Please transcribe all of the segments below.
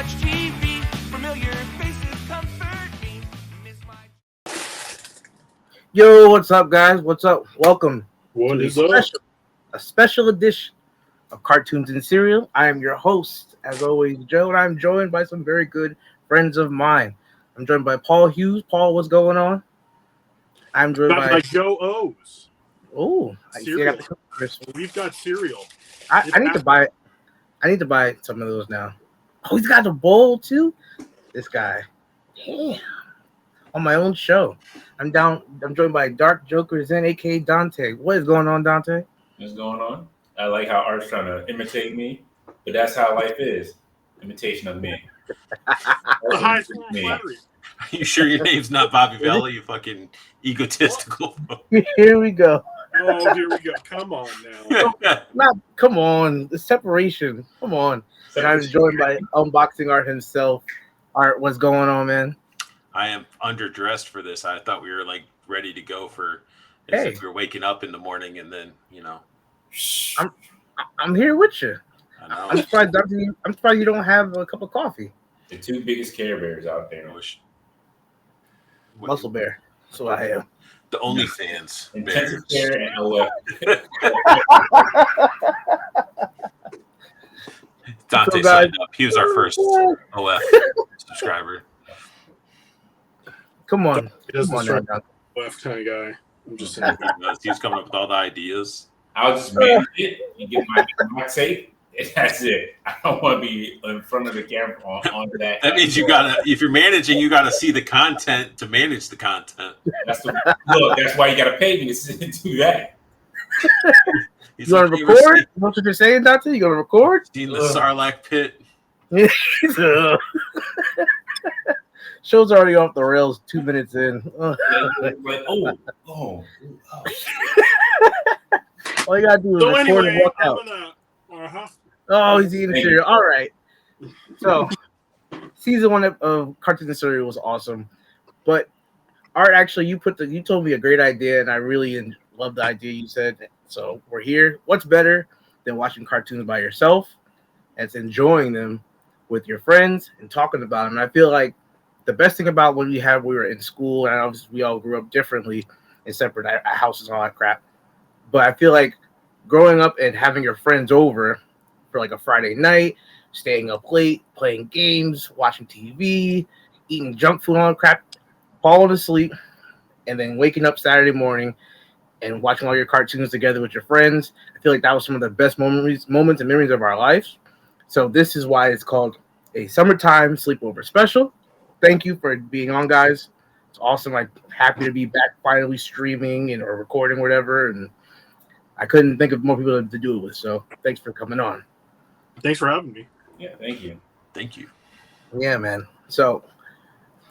watch TV. Familiar faces comfort me. Miss my... Yo, what's up, guys? What's up? Welcome What to is up? a special edition of Cartoons and Cereal. I am your host, as always, Joe, and I'm joined by some very good friends of mine. I'm joined by Paul Hughes. Paul, what's going on? I'm joined Got by my Joe O's. oh, Cereal. Chris. We've got cereal. I need to buy. I need to buy some of those now. Oh, he's got the bowl too. This guy, damn. On my own show. I'm joined by Dark Joker Zen, aka Dante. What is going on, Dante? What's going on? I like how Art's trying to imitate me, but that's how life is. Imitation of me. The highest form of flattery. You sure your name's not Bobby Vella, you fucking egotistical? Here we go. Oh, here we go. Come on now. Come on, the separation. Come on. And I'm joined by Unboxing Art himself. Art, what's going on, man? I am underdressed for this. I thought we were like ready to go for as if you're waking up in the morning and then, you know. I'm here with you. I know. I'm surprised you don't have a cup of coffee. The two biggest Care Bears out there. Muscle Bear. So I am. The OnlyFans. Intensive Care and OF. Dante signed up. He was our first OF subscriber. Come on. He doesn't Come on strike now, left kind of guy. I'm just saying. He's coming up with all the ideas. I'll just manage it and get my safe. And that's it. I don't want to be in front of the camera on that. That means you gotta, if you're managing, you gotta see the content to manage the content. That's why you gotta pay me to do that. You gonna record? What you're saying, Dante? You gonna record? Seen the Sarlacc pit? Show's already off the rails 2 minutes in. Like, oh. All you gotta do is So record anyway, and walk I'm out. gonna. Oh, he's eating cereal. All right. So, season 1 of Cartoons and Cereal was awesome, but Art, actually, you told me a great idea, and I really love the idea you said. So we're here. What's better than watching cartoons by yourself? And it's enjoying them with your friends and talking about them. And I feel like the best thing about when we were in school, and obviously we all grew up differently in separate houses and all that crap. But I feel like growing up and having your friends over for like a Friday night, staying up late, playing games, watching TV, eating junk food, all that crap, falling asleep, and then waking up Saturday morning and watching all your cartoons together with your friends. I feel like that was some of the best moments and memories of our lives. So this is why it's called a summertime sleepover special. Thank you for being on, guys. It's awesome. I'm happy to be back finally streaming or recording, whatever. And I couldn't think of more people to do it with. So thanks for coming on. Thanks for having me. Yeah, thank you. Thank you. Yeah, man. So,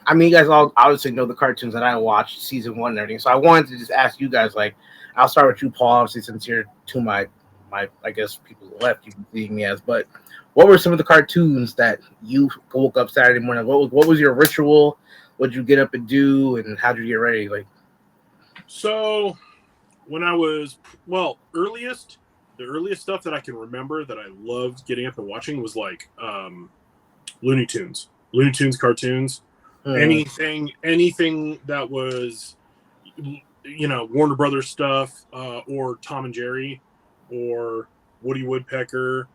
I mean, you guys all obviously know the cartoons that I watched, season 1 and everything. So I wanted to just ask you guys, like, I'll start with you, Paul, obviously, since you're to my I guess people left you can see me as. But what were some of the cartoons that you woke up Saturday morning? What was your ritual? What did you get up and do, and how did you get ready? Like, So, when I was the earliest stuff that I can remember that I loved getting up and watching was like Looney Tunes cartoons, anything that was, you know, Warner Brothers stuff, or Tom and Jerry, or Woody Woodpecker.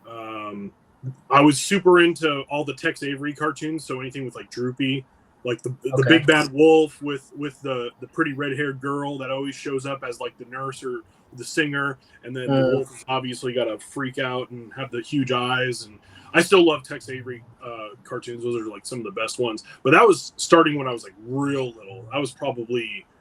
I was super into all the Tex Avery cartoons, so anything with like Droopy, like the big bad wolf with the pretty red-haired girl that always shows up as like the nurse or the singer, and then the wolf has obviously got to freak out and have the huge eyes. And I still love Tex Avery cartoons. Those are like some of the best ones. But that was starting when I was like real little. That was early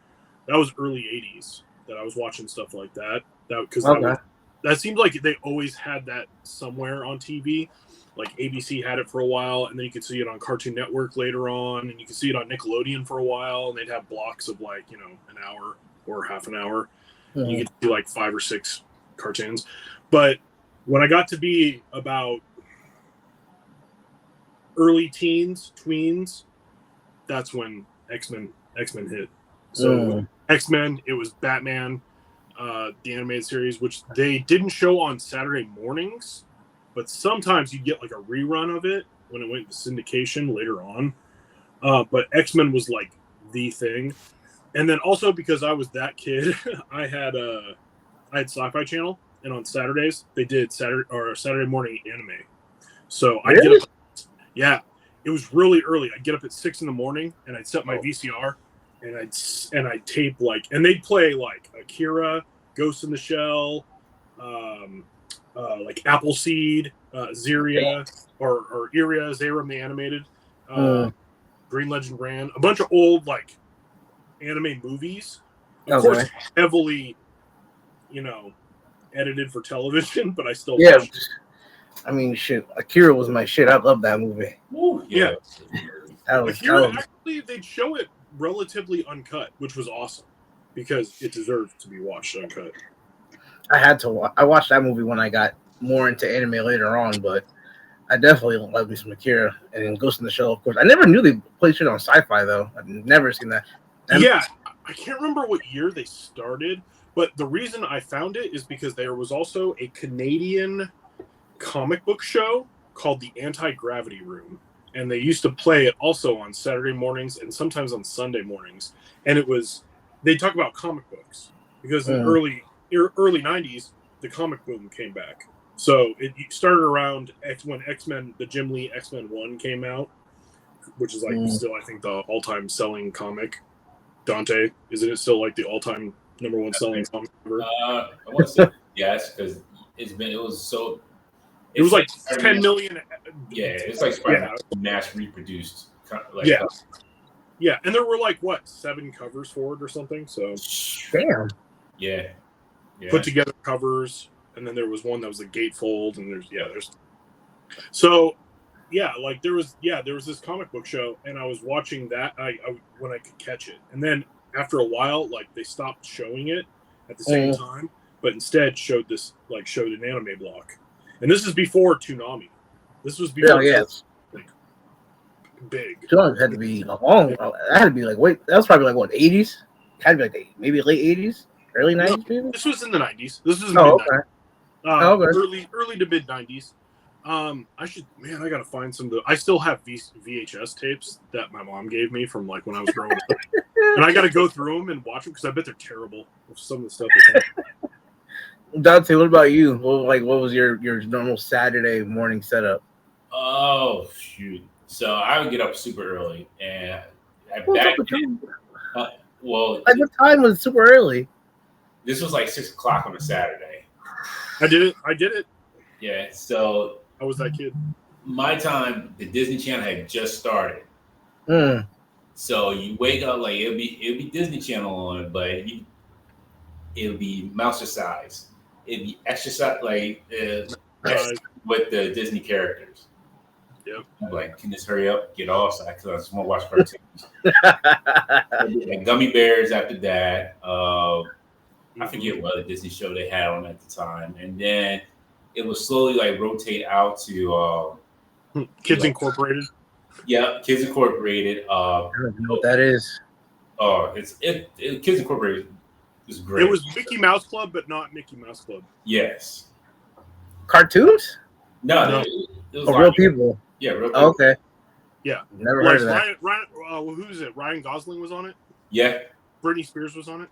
80s that I was watching stuff like that. That seemed like they always had that somewhere on TV. Like ABC had it for a while, and then you could see it on Cartoon Network later on, and you could see it on Nickelodeon for a while, and they'd have blocks of like, you know, an hour or half an hour. Mm-hmm. You could do like 5 or 6 cartoons. But when I got to be about early teens, tweens, that's when X-Men hit. So X-Men, it was Batman, the animated series, which they didn't show on Saturday mornings, but sometimes you get like a rerun of it when it went to syndication later on. But X-Men was like the thing. And then also because I was that kid, I had Sci-Fi Channel, and on Saturdays they did Saturday morning anime. So I'd get up. Yeah, it was really early. I'd get up at 6 in the morning, and I'd set my VCR, and I'd tape and they'd play like Akira, Ghost in the Shell, like Appleseed, Zeria, or Iria, Zerum the animated, Green Legend Ran, a bunch of old like anime movies. Of course, heavily, edited for television, but I still watched it. I mean, shit, Akira was my shit. I love that movie. Ooh, yeah. Akira, actually, they'd show it relatively uncut, which was awesome because it deserved to be watched uncut. I watched that movie when I got more into anime later on, but I definitely love me some Akira and then Ghost in the Shell, of course. I never knew they played shit on Sci-Fi though. I've never seen that. Yeah, I can't remember what year they started, but the reason I found it is because there was also a Canadian comic book show called The Anti-Gravity Room, and they used to play it also on Saturday mornings and sometimes on Sunday mornings. And they talk about comic books because in early 90s the comic boom came back. So it started around when X-Men, the Jim Lee X-Men 1 came out, which is still I think the all-time selling comic. Dante, isn't it still like the all-time number one selling comic ever? I want to say yes, because it was like 10 million. Yeah, it's like mass reproduced. Yeah, and there were 7 covers for it or something. So damn. Yeah. Put together covers, and then there was one that was a gatefold, and there's. So, there was this comic book show, and I was watching that when I could catch it, and then after a while, they stopped showing it at the same time, but instead showed an anime block. And this is before Toonami. This was before big. Toonami had to be long. That had to be that was probably 80s? Had to be maybe late 80s, early 90s. Maybe? This was in the 90s. This was mid-90s. Okay. Early to mid 90s. I gotta find some. I still have VHS tapes that my mom gave me from when I was growing up, and I gotta go through them and watch them because I bet they're terrible. Some of the stuff. Dante, what about you? What was your normal Saturday morning setup? Oh shoot! So I would get up super early, and what time was super early? This was 6 o'clock on a Saturday. I did it. Yeah, so I was that kid. My time, the Disney Channel had just started. So you wake up it'll be Disney Channel on, but it'll be Mouser size. It'd be extra size, with the Disney characters. Yep. I'm can you just hurry up, get off, because I just want to watch cartoons. And Gummy Bears after that. I forget what other Disney show they had on at the time, and then it would slowly rotate out to Kids Incorporated. Yeah, Kids Incorporated. I don't know what that is. Oh, Kids Incorporated is great. It was Mickey Mouse Club, but not Mickey Mouse Club. Yes. Cartoons? No. It was real people. Yeah, real people. Oh, okay. Yeah. Never heard of that. Ryan, who's it? Ryan Gosling was on it? Yeah. Britney Spears was on it?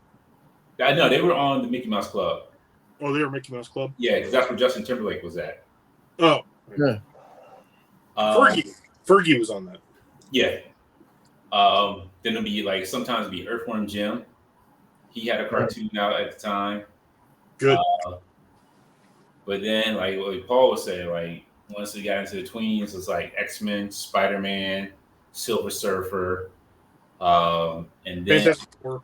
I know, they were on the Mickey Mouse Club. Oh, they were Mickey Mouse Club? Yeah, because that's where Justin Timberlake was at. Oh. Yeah. Fergie was on that. Yeah. Then it'll be sometimes it'll be Earthworm Jim. He had a cartoon out at the time. Good. But then, what Paul was saying, once we got into the tweens, it's X-Men, Spider-Man, Silver Surfer, and then Fantastic Four.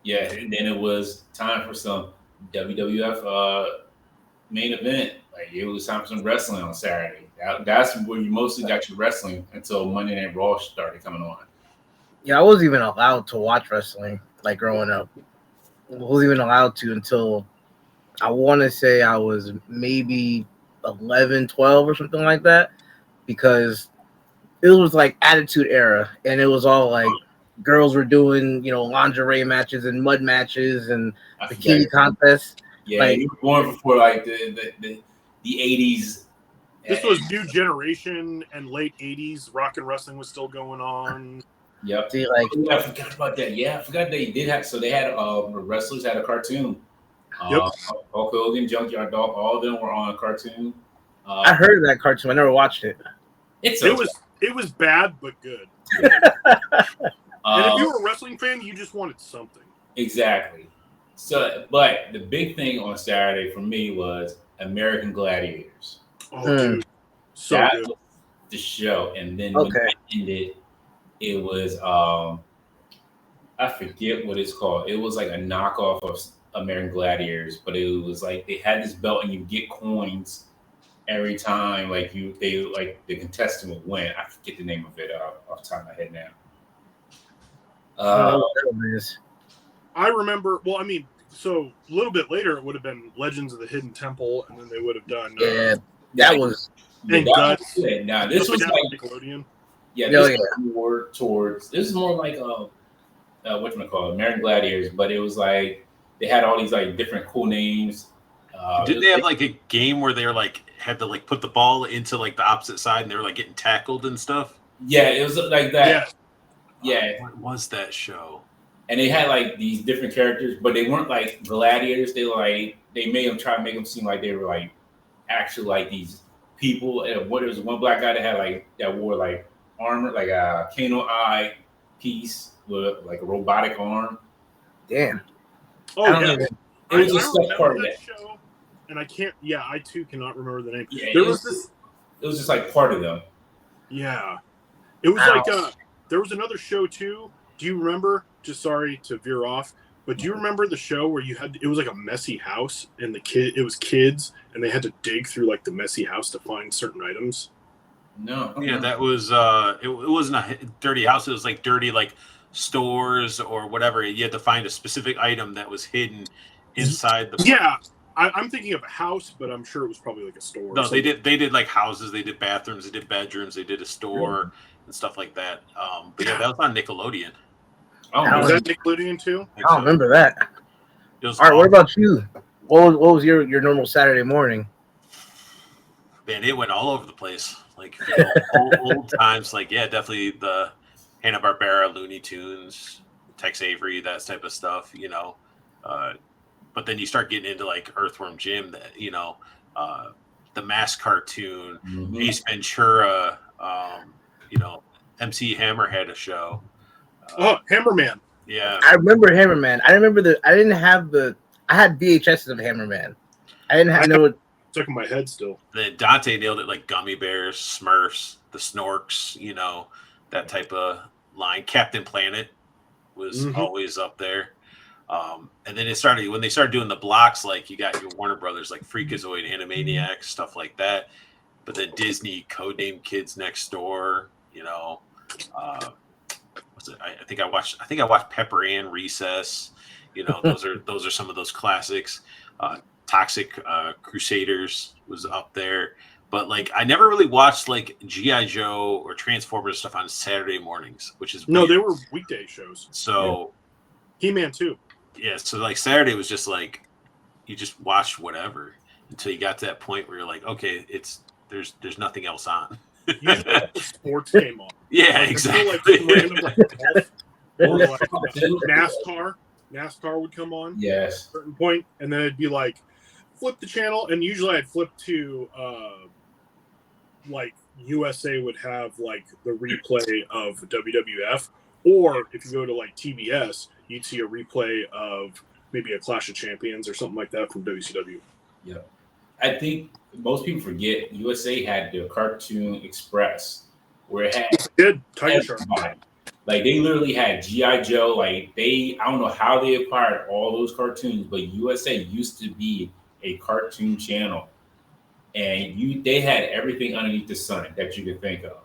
Yeah, and then it was time for some WWF main event. It was time for some wrestling on Saturday. That's where you mostly got your wrestling until Monday Night Raw started coming on. Yeah, I wasn't even allowed to watch wrestling growing up. I wasn't even allowed to until I want to say I was maybe 11, 12 or something like that, because it was Attitude Era, and it was all girls were doing lingerie matches and mud matches and bikini contests. Yeah, you were born before the 80s This was New Generation and late 80s. Rock and wrestling was still going on. Yep. See, like, I forgot about that. Yeah, I forgot they did have. So they had the wrestlers had a cartoon. Yep. Hulk Hogan, Junkyard Dog, all of them were on a cartoon. I heard of that cartoon. I never watched it. It was bad but good. And if you were a wrestling fan, you just wanted something. Exactly. So, but the big thing on Saturday for me was American Gladiators. Oh, dude, so that good. was the show, and then when it ended, it was I forget what it's called. It was like a knockoff of American Gladiators, but it was like they had this belt and you get coins every time the contestant would win. I forget the name of it off the top of my head now. I remember. Well, I mean, so a little bit later, it would have been Legends of the Hidden Temple, and then they would have done. That was. And Guts. Now this was like Nickelodeon. Yeah, this was more towards. This is more like whatchamacallit, American Gladiators, but it was like they had all these like different cool names. Did they have like a game where they were like had to like put the ball into like the opposite side and they were like getting tackled and stuff? Yeah, it was like that. Yeah. What was that show? And they had like these different characters, but they weren't like gladiators. They were like they made them try to make them seem like they were like actually like these people. And there was one black guy that wore like armor, like a Kano eye piece with like a robotic arm. Damn. Oh yeah. It was just stuff part of that show, and I can't. Yeah, I too cannot remember the name. Yeah, it was just like part of them. Yeah, it was like there was another show too. Do you remember? Just sorry to veer off, but do you remember the show where it was like a messy house and it was kids and they had to dig through like the messy house to find certain items? No. Yeah, that was it wasn't a dirty house. It was like dirty like stores or whatever. You had to find a specific item that was hidden inside the. Yeah, I'm thinking of a house, but I'm sure it was probably like a store. No, they did like houses. They did bathrooms. They did bedrooms. They did a store and stuff like that. But yeah, that was on Nickelodeon. Oh, was that Nickelodeon too? I don't remember that. All right, awesome. What about you? What was your normal Saturday morning? Man, it went all over the place. Like old times. Like definitely the Hanna-Barbera, Looney Tunes, Tex Avery, that type of stuff. But then you start getting into like Earthworm Jim, the Mask cartoon, Ace Ventura. MC Hammer had a show. Hammerman. Yeah, I remember Hammerman. I remember I had VHSs of Hammerman. I didn't have no. Stuck in my head still. Then Dante nailed it like Gummy Bears, Smurfs, the Snorks, that type of line. Captain Planet was always up there. And then when they started doing the blocks, like you got your Warner Brothers, like Freakazoid, Animaniacs, stuff like that. But then Disney, Codename Kids Next Door, I think I watched Pepper Ann, Recess. Those are some of those classics. Toxic Crusaders was up there, but like I never really watched like G.I. Joe or Transformers stuff on Saturday mornings, which is weird. They were weekday shows. So He-Man too. Yeah, so like Saturday was just like you just watched whatever until you got to that point where you're like, okay, there's nothing else on. Usually sports came on. Yeah, exactly. Or like NASCAR. NASCAR would come on. Yes. At a certain point, and then it'd be like flip the channel, and usually I'd flip to like USA would have like the replay of WWF, or if you go to like TBS, you'd see a replay of maybe a Clash of Champions or something like that from WCW. Yeah, I think most people forget USA had the Cartoon Express, where it had Tiger Shark. Like they literally had G.I. Joe. Like I don't know how they acquired all those cartoons, but USA used to be a cartoon channel, and they had everything underneath the sun that you could think of.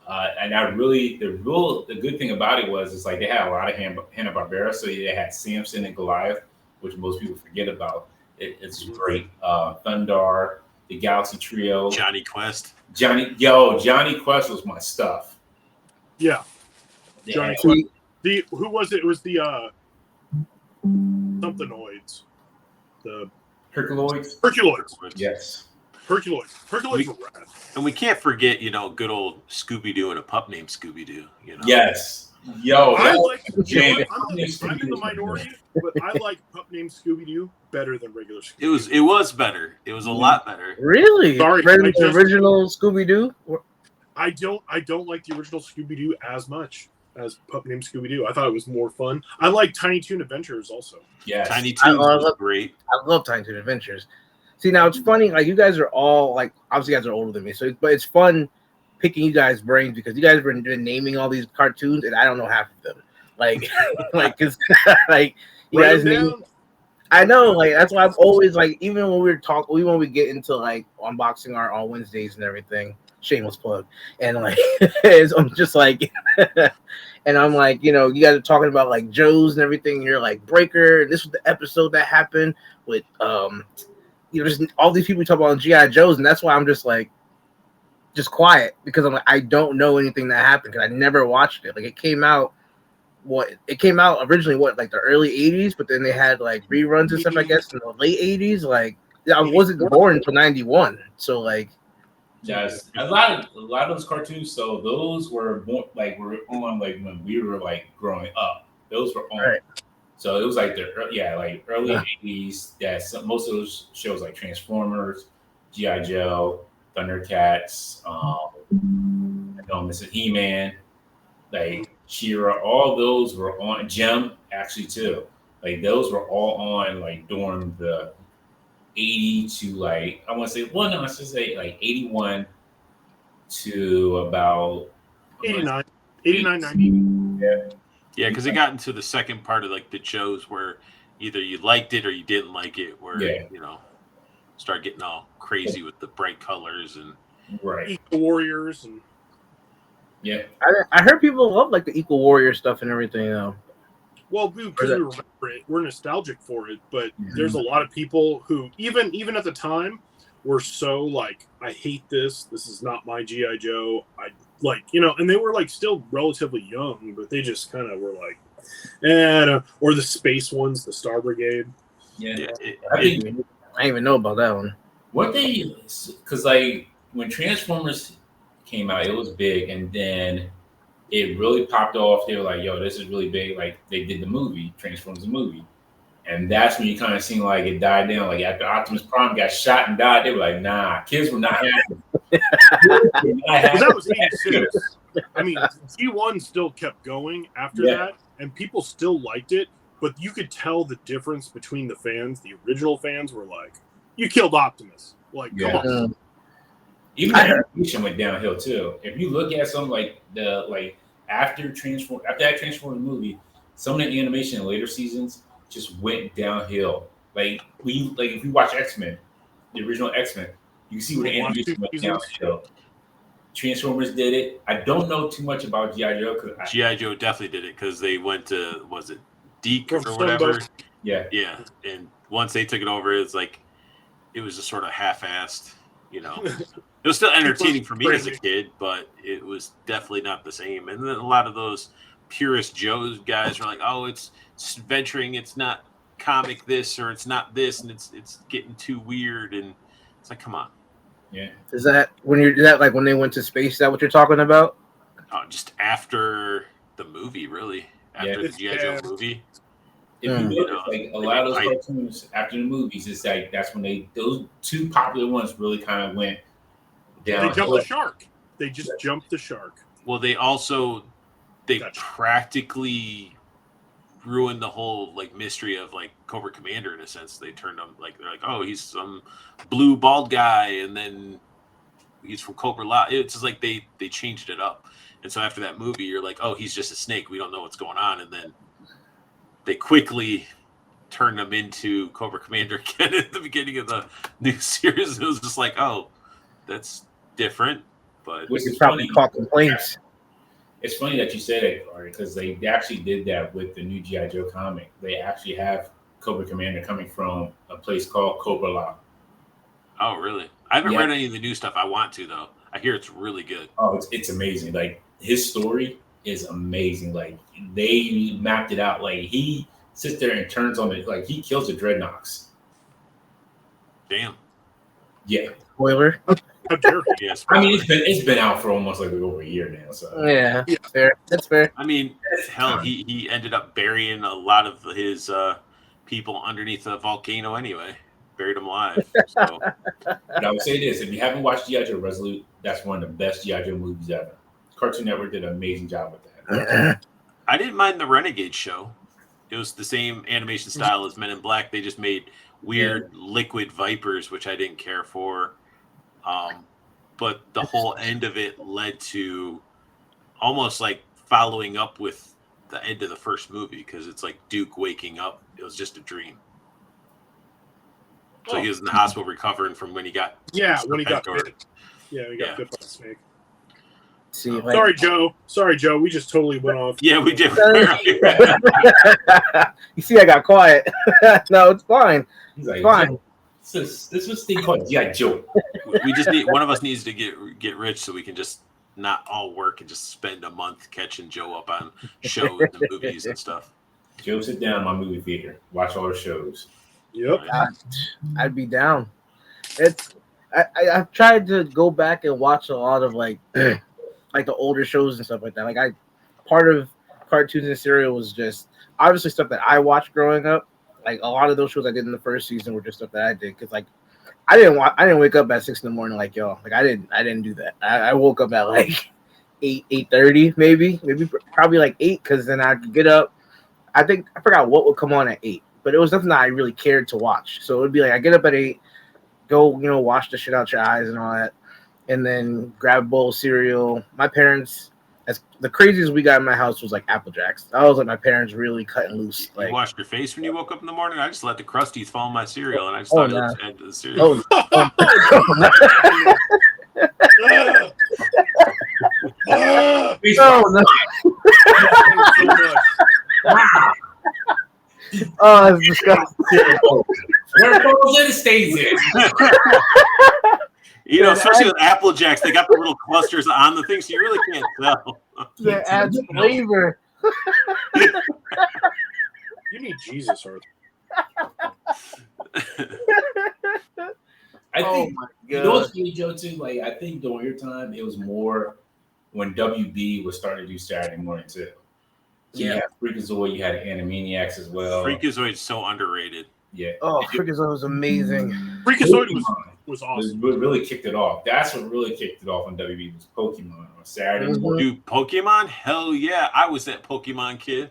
And the good thing about it was it's like they had a lot of Hanna-Barbera, so they had Samson and Goliath, which most people forget about. It's great. Thundar, the Galaxy Trio, Johnny Quest. Johnny Quest was my stuff. Yeah. Johnny Quest. Who was it? It was the somethinoids. The Herculoids. Herculoids. Yes. Herculoids were rad. And we can't forget, good old Scooby Doo and a pup named Scooby Doo. Yes. Yo, I like. Jamie, I'm in the minority, but I like Pup Named Scooby Doo better than regular Scooby Doo. It was better. It was a lot better. Really? Sorry, Better than the original Scooby Doo? I don't like the original Scooby Doo as much as Pup Named Scooby Doo. I thought it was more fun. I like Tiny Toon Adventures also. Yes. Tiny Toons was great. I love Tiny Toon Adventures. See, now it's funny. Like, you guys are all like, obviously, you guys are older than me, but it's fun picking you guys' brains because you guys have been naming all these cartoons and I don't know half of them. Like, because like you Write guys them name. down. I know, like that's why I'm always like, even when when we get into like unboxing art on Wednesdays and everything. Shameless plug, and like I'm just like, and I'm like, you guys are talking about like Joe's and everything. And you're like Breaker. This was the episode that happened with just all these people talk about GI Joes, and that's why I'm just like, just quiet because I'm like, I don't know anything that happened because I never watched it. Like it came out originally like the early 80s, but then they had like reruns and stuff, I guess, in the late 80s. Like I wasn't born until 91, so like. Yes, a lot of those cartoons. So those were more like were on like when we were like growing up. Those were on. Right. So it was like early 80s. That most of those shows like Transformers, GI Joe, Thundercats, Mr. He-Man, like She-Ra. All those were on. Gem actually too. Like those were all on like during the 80 to like I want to say I should say like 81 to about 89, 90. Yeah, because it got into the second part of like the shows where either you liked it or you didn't like it, where start getting all crazy with the bright colors and Equal Warriors and I heard people love like the Equal Warrior stuff and everything though. Well, because we remember it, we're nostalgic for it, but there's a lot of people who, even at the time, were so like, I hate this. This is not my GI Joe. I like, and they were like still relatively young, but they just kind of were like, or the space ones, the Star Brigade. Yeah, I didn't even know about that one. What because like when Transformers came out, it was big, and then it really popped off. They were like, yo, this is really big. Like they did the movie, Transformers the movie. And that's when you kind of seen like it died down. Like after Optimus Prime got shot and died, they were like, nah, kids were not happy. That was 86. I mean, G1 still kept going after that, and people still liked it, but you could tell the difference between the fans. The original fans were like, you killed Optimus. Like, come on. Even the animation went downhill too. If you look at some like after that Transformers movie, some of the animation in later seasons just went downhill. Like if you watch X-Men, the original X-Men, you see where the animation went downhill. Transformers did it. I don't know too much about G.I. Joe. G.I. Joe definitely did it because they went to, was it Deke or whatever? Yeah. Yeah. And once they took it over, it's like, it was just sort of half-assed, It was still entertaining for me as a kid, but it was definitely not the same. And then a lot of those purist Joe guys are like, oh, it's venturing, it's not comic this or it's not this, and it's getting too weird. And it's like, come on. Yeah. Is that when they went to space? Is that what you're talking about? Just after the movie, really. After the G.I. Joe movie. If you notice, like a lot of those cartoons after the movies, it's like that's when those two popular ones really kind of went down. They jumped the shark. They just jumped the shark. Well, they practically ruined the whole like mystery of like Cobra Commander in a sense. They turned him like they're like, oh, he's some blue bald guy, and then he's from Cobra La. It's just like they changed it up. And so after that movie, you're like, oh, he's just a snake. We don't know what's going on. And then they quickly turned him into Cobra Commander again at the beginning of the new series. It was just like, oh, that's different. But which is probably caught complaints. It's funny that you said it, Ari, because they actually did that with the new G.I. Joe comic. They actually have Cobra Commander coming from a place called Cobra La. Oh, really? I haven't read any of the new stuff. I want to, though. I hear it's really good. Oh, it's amazing. Like, his story is amazing. Like, they mapped it out. Like, he sits there and turns on it. Like, he kills the Dreadnoks. Damn. Yeah. Spoiler. How dare he? Yes. I mean, it's been out for almost like over a year now. So Yeah, Yeah. fair. That's fair. I mean, hell, he ended up burying a lot of his people underneath a volcano anyway. Buried them alive. So But I would say this: if you haven't watched G.I. Joe Resolute, that's one of the best G.I. Joe movies ever. Cartoon Network did an amazing job with that. I didn't mind the Renegade show. It was the same animation style as Men in Black. They just made weird liquid vipers, which I didn't care for. But the whole end of it led to almost like following up with the end of the first movie because it's like Duke waking up. It was just a dream. So he was in the hospital recovering from when he got when he got Serpentor. bit. Yeah, he got bit by a snake. See, Sorry, Joe. We just totally went off. Yeah, we did. You see, I got quiet. No, it's fine. He's like, Fine. This was this thing called G.I. Joe. We just need one of us needs to get rich so we can just not all work and just spend a month catching Joe up on shows and movies and stuff. Joe, sit down in my movie theater, watch all the shows. Yep. I'd be down. I've tried to go back and watch a lot of like like the older shows and stuff like that. Like part of cartoons and cereal was just obviously stuff that I watched growing up. Like a lot of those shows I did in the first season were just stuff that I did because like I didn't wake up at 6 a.m. like y'all. Like I didn't do that. I woke up at like 8:30 maybe probably like 8 because then I'd get up. I think I forgot what would come on at 8, but it was nothing that I really cared to watch. So it would be like I get up at 8, go wash the shit out your eyes and all that, and then grab a bowl of cereal. My parents, as the craziest we got in my house was like Apple Jacks. That was like my parents really cutting loose. Like, you washed your face when you woke up in the morning? I just let the Crusties fall in my cereal, and I just thought it was add to the cereal. Oh, it's disgusting. There goes it stays in. Especially with Apple Jacks, they got the little clusters on the thing, so you really can't tell. That adds flavor. You need Jesus, Arthur. I think my you know what's funny, Joe, too? Like I think during your time it was more when WB was starting to do Saturday morning too. So you had Freakazoid, you had Animaniacs as well. Freakazoid's so underrated. Yeah. Oh, Freakazoid was amazing. Freakazoid was awesome. What really kicked it off. That's what really kicked it off on WB was Pokemon on Saturday morning. Dude, Pokemon? Hell yeah. I was that Pokemon kid.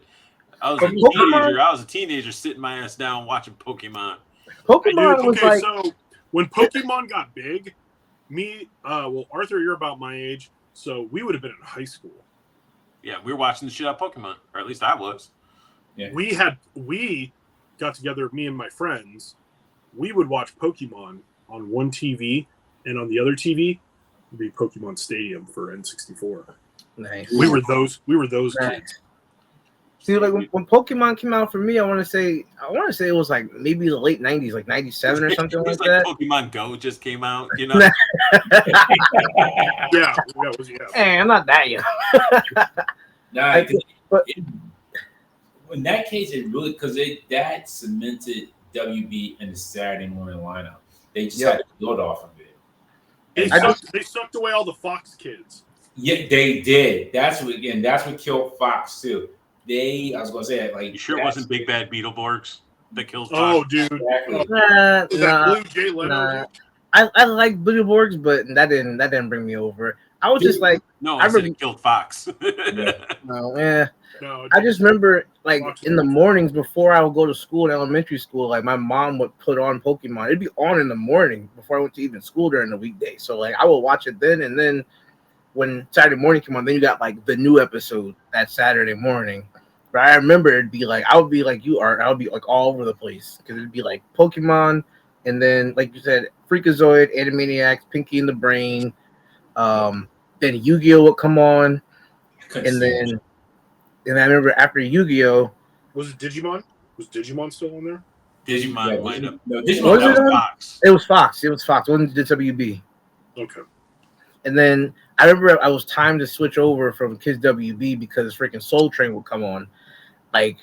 I was a teenager sitting my ass down watching Pokemon. Pokemon was like so when Pokemon got big, Arthur, you're about my age, so we would have been in high school. Yeah, we were watching the shit out of Pokemon, or at least I was. Yeah. We got together, me and my friends. We would watch Pokemon on one TV, and on the other TV would be Pokemon Stadium for N64. nice. We were those kids. See, like when Pokemon came out for me, I want to say it was like maybe the late '90s, like '97 or something like that. Pokemon Go just came out, Yeah. Hey, I'm not that young. In that case, it really because that cemented WB in the Saturday morning lineup. They just had to build off of it. They sucked away all the Fox kids. Yeah, they did. That's what killed Fox too. I was gonna say it like you sure it wasn't Big Bad Beetleborgs that killed Fox? Oh, dude. Exactly. Blue Jay Leno? I like Beetleborgs, but that didn't bring me over. I was just like, no, I said it killed Fox. No, I just remember like in the mornings before I would go to school in elementary school, like my mom would put on Pokemon. It'd be on in the morning before I went to even school during the weekday. So like I would watch it then, and then when Saturday morning came on, then you got like the new episode that Saturday morning. But I remember it'd be like I would be like you are. I would be like all over the place because it'd be like Pokemon, and then like you said, Freakazoid, Animaniacs, Pinky and the Brain. Then Yu-Gi-Oh would come on, and then I remember after Yu-Gi-Oh, was it Digimon? Was Digimon still on there? Digimon might have. No, Digimon That was Fox. It was Fox. It wasn't the WB. Okay. And then I remember I was timed to switch over from Kids WB because freaking Soul Train would come on, like,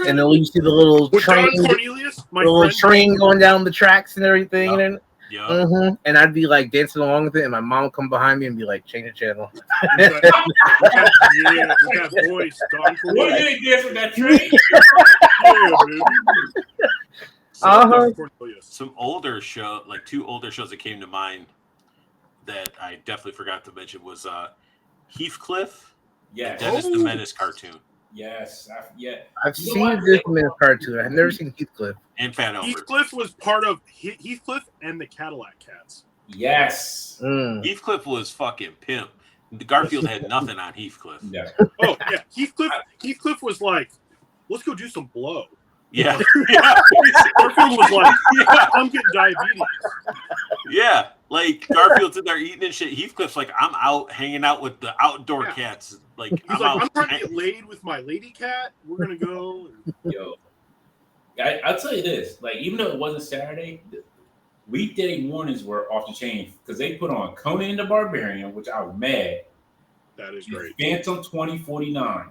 and then you see the little With train, Don Cornelius, my the little friend, train going down the tracks and everything. Yeah. And then Yeah. And I'd be like dancing along with it, and my mom would come behind me and be like, "Change the channel." With that voice, Don What Corleone. you ain't dance with that train? Yeah, baby. Cornelius. Some older show, like 2 older shows that came to mind that I definitely forgot to mention was Heathcliff, Yes. Dennis the Menace cartoon, Yes. I've You know seen what? this man's cartoon. I've never seen Heathcliff. and Fan Over. Heathcliff was part of Heathcliff and the Cadillac Cats. Yes. Heathcliff was fucking pimp. Garfield had nothing on Heathcliff. Yeah. Oh yeah, Heathcliff was like, let's go do some blow. Yeah. Garfield was like, I'm getting diabetes. Yeah. Like Garfield's in there eating and shit. Heathcliff's like, I'm out hanging out with the outdoor cats. Like He's I'm like, out. I'm trying to get laid with my lady cat. We're gonna go. Yo. I'll tell you this. Like, even though it wasn't Saturday, weekday mornings were off the chain because they put on Conan the Barbarian, which I was mad. That is great. Phantom 2049.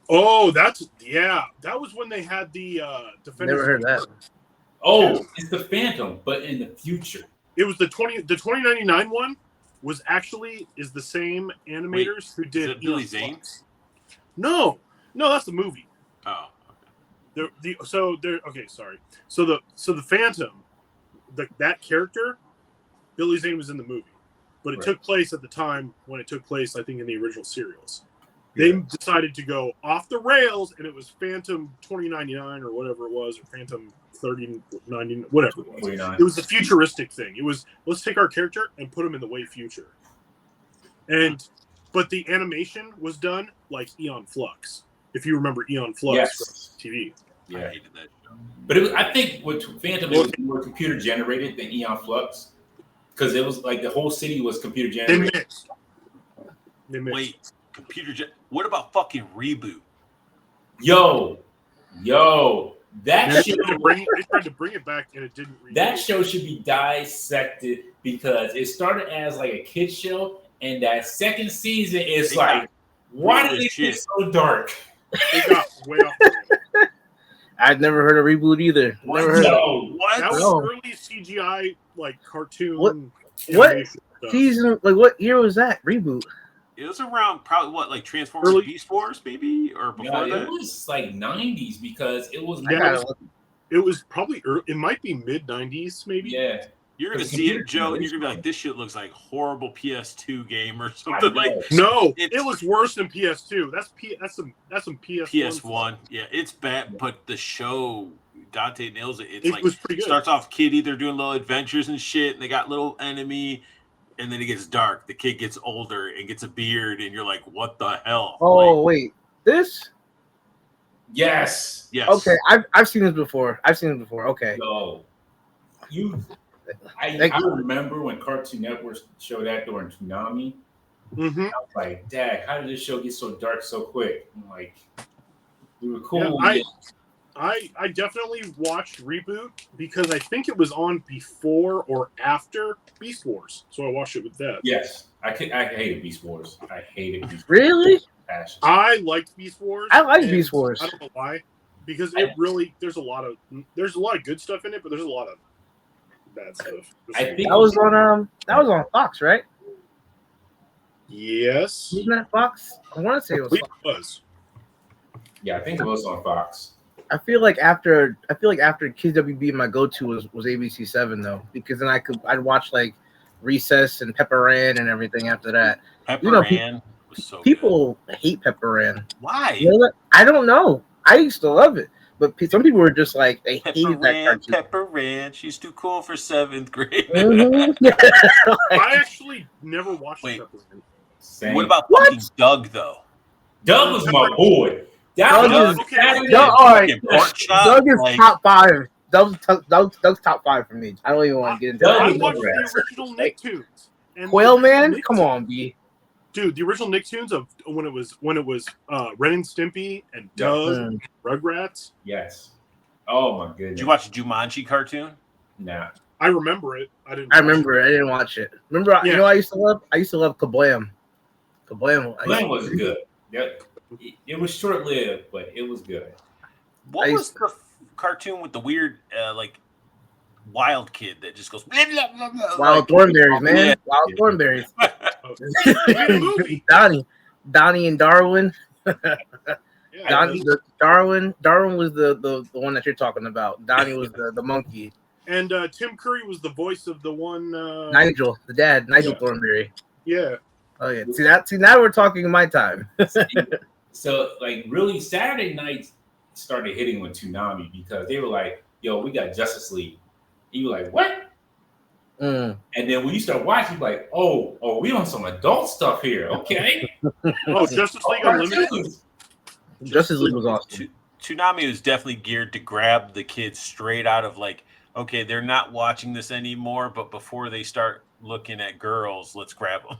Oh, that was when they had the Defenders. Never heard that. Oh, it's the Phantom, but in the future. It was the 2099 one is the same animators who did Is it Billy Eon Zane? Flux. No, that's the movie. Oh. Okay, sorry. So the Phantom, that character, Billy Zane was in the movie, but it took place at the time when it took place, I think, in the original serials. They decided to go off the rails, and it was Phantom 2099 or whatever it was, or Phantom 3090, whatever it was. 49. It was a futuristic thing. It was, let's take our character and put him in the way future. But the animation was done like Eon Flux. If you remember Eon Flux from TV. I hated that show. But I think with Phantom, it was more computer generated than Eon Flux. Because it was like the whole city was computer generated. They mixed. Wait, what about fucking Reboot? Yo, that They show, tried to bring it back, and it didn't. that show should be dissected because it started as like a kid's show, and that second season is like, why did it get so dark? It got way off the rails. I'd never heard of Reboot either. Never heard of it. What? That was No. early CGI, like cartoon. What animation stuff. season? Like, what year was that? Reboot. It was around probably like Transformers Early- Beast Wars, maybe? Or before Yeah, that? it was like 90s because it was. I gotta look. It was probably early, it might be mid 90s, maybe. Yeah. You're gonna It's see it, computer Joe, and you're gonna be generation. like, "This shit looks like horrible PS2 game or something like No, It's- it was worse than PS2. That's some PS1. PS1." Yeah, it's bad, but the show Dante nails it. It's It like was pretty good. starts off kiddie, they're doing little adventures and shit, and they got little enemy, and then it gets dark. The kid gets older and gets a beard, and you're like, "What the hell?" Oh Like, wait, this? Yes. yes. Okay, I've seen this before. Okay. Yo. I Thank you. remember when Cartoon Network showed that during Toonami. Mm-hmm. I was like, Dad, how did this show get so dark so quick? I'm like, we were cool. Yeah, I definitely watched Reboot because I think it was on before or after Beast Wars, so I watched it with that. Yes. I hated Beast Wars. I hated Beast Wars. Really? Passion. I liked Beast Wars. I like and Beast Wars. I don't know why, because it really there's a lot of good stuff in it, but there's a lot of bad stuff. I think That was on Fox, right? Yes, Wasn't that Fox? I want to say it was. it Fox. was. Yeah, I think it was on Fox. I feel like after Kids WB, my go-to was ABC7 though, because then I'd watch like Recess and Pepper Ann and everything after that. Pepper You know, Ann was so People hate Pepper Ann. good. Why? You know what? I don't know. I used to love it, but some people were just like they hated that cartoon. Pepper Ann, she's too cool for 7th grade. Mhm. I actually never watched Wait. Pepper Ann. Same. What about What? fucking Doug though? Doug was my boy. Doug That was is- Okay. Doug, all right. Fucking pork chop, Doug is like- top 5. Doug's top 5 for me. I don't even want to get into Doug I was that. watched Rugrats. the original Nicktoons. And Quail the Man, Nicktoons- come on, B. dude. The original Nicktoons of when it was Ren and Stimpy and Doug, Mm. Rugrats. Yes. Oh my Did goodness. you watch the Jumanji cartoon? Nah. I remember it. I didn't. I watch remember it. I didn't watch it. Remember, you Yeah. know what I used to love? I used to love Kablam. Glenn was good. Yep. It was short lived, but it was good. What I was used- the cartoon with the weird, wild kid that just goes blah, blah, blah, blah, Wild Thornberries, man. Yeah. Wild Thornberries. We had a movie. Donnie and Darwin. Yeah, Darwin was the one that you're talking about. Donnie was the monkey. and Tim Curry was the voice of the one. Nigel, the dad, Nigel Yeah. Thornberry. Yeah. Oh yeah. See now we're talking my time. So like really Saturday nights started hitting with Toonami because they were like, yo, we got Justice League. And you were like, what? Mm. And then when you start watching, you're like, oh, we on some adult stuff here. Okay. Oh, Justice League Unlimited. Cartoons. Justice League was awesome. Toonami was definitely geared to grab the kids straight out of like, okay, they're not watching this anymore, but before they start looking at girls, let's grab them.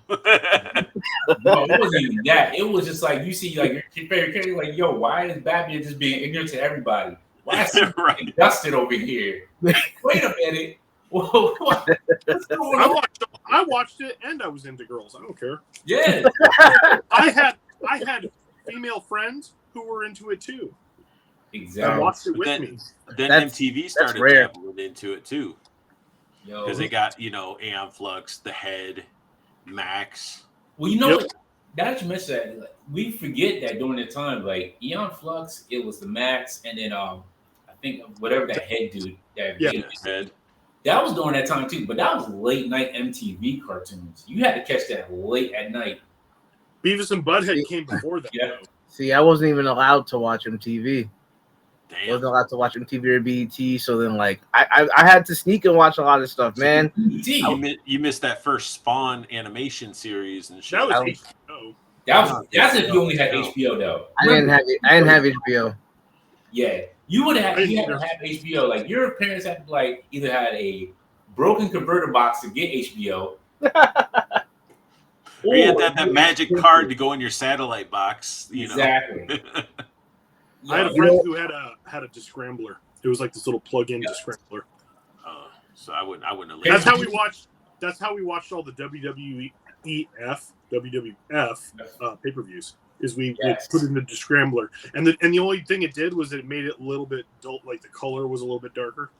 No, it wasn't even that. It was just like you see like your favorite character, like, yo, why is Batman just being ignorant to everybody? Why is he Right. dusted over here? Wait a minute. Whoa, what's going on? I watched it, and I was into girls. I don't care. Yeah. I had female friends who were into it too. And Exactly. watched it with Then- me. Then That's- MTV started rare. dabbling into it too, Yo. because they got Aeon Flux, The Head, Max. Well, you know Yep. what? Now that you mentioned that, like, we forget that during the time, like Eon Flux, it was the Max, and then I think whatever that head dude that Yeah. Head. that was during that time too. But that was late night MTV cartoons. You had to catch that late at night. Beavis and Butthead came before that. Yeah. See, I wasn't even allowed to watch MTV. I Damn. wasn't allowed to watch MTV or BET. So then, like, I had to sneak and watch a lot of stuff, man. You missed that first Spawn animation series and shit. That was I was- HBO. That's if you only had HBO though. I didn't have HBO. Yeah, you would have. I You had didn't to have HBO. Like your parents had to like either had a broken converter box to get HBO. Or you had to have that magic card to go in your satellite box. Exactly. I had a friend who had a Descrambler. It was like this little plug-in Descrambler. So I wouldn't have. That's how we watched. That's how we watched all the WWF pay-per-views. Is we Yes. put in the Descrambler, and the only thing it did was it made it a little bit dull. Like the color was a little bit darker.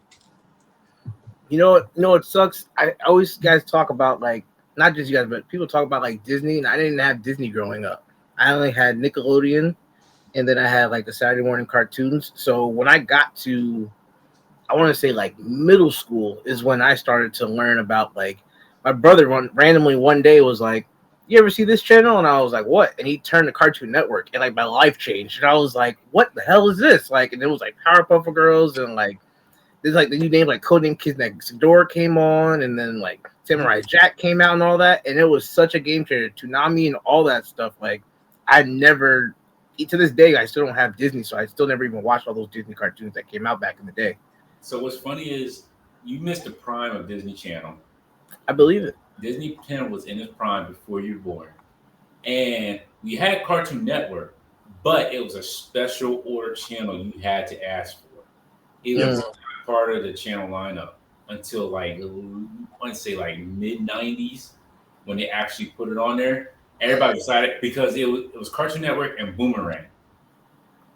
You know what sucks? I always guys talk about, like, not just you guys, but people talk about like Disney, and I didn't have Disney growing up. I only had Nickelodeon, and then I had like the Saturday morning cartoons. So when I got to, I want to say like middle school is when I started to learn about, like, my brother randomly one day was like, "You ever see this channel?" And I was like, "What?" And he turned to Cartoon Network, and like my life changed. And I was like, "What the hell is this?" Like, and it was like Powerpuff Girls, and like there's like the new name, like Codename Kids Next Door came on, and then like Samurai Jack came out and all that, and it was such a game changer. Toonami and all that stuff. Like, I never, to this day, I still don't have Disney, so I still never even watched all those Disney cartoons that came out back in the day. So what's funny is you missed the prime of Disney Channel. I believe it. Disney Channel was in its prime before you were born, and we had Cartoon Network, but it was a special order channel you had to ask for. It was not part of the channel lineup until like I want to say like mid '90s when they actually put it on there. Everybody decided because it was Cartoon Network and Boomerang,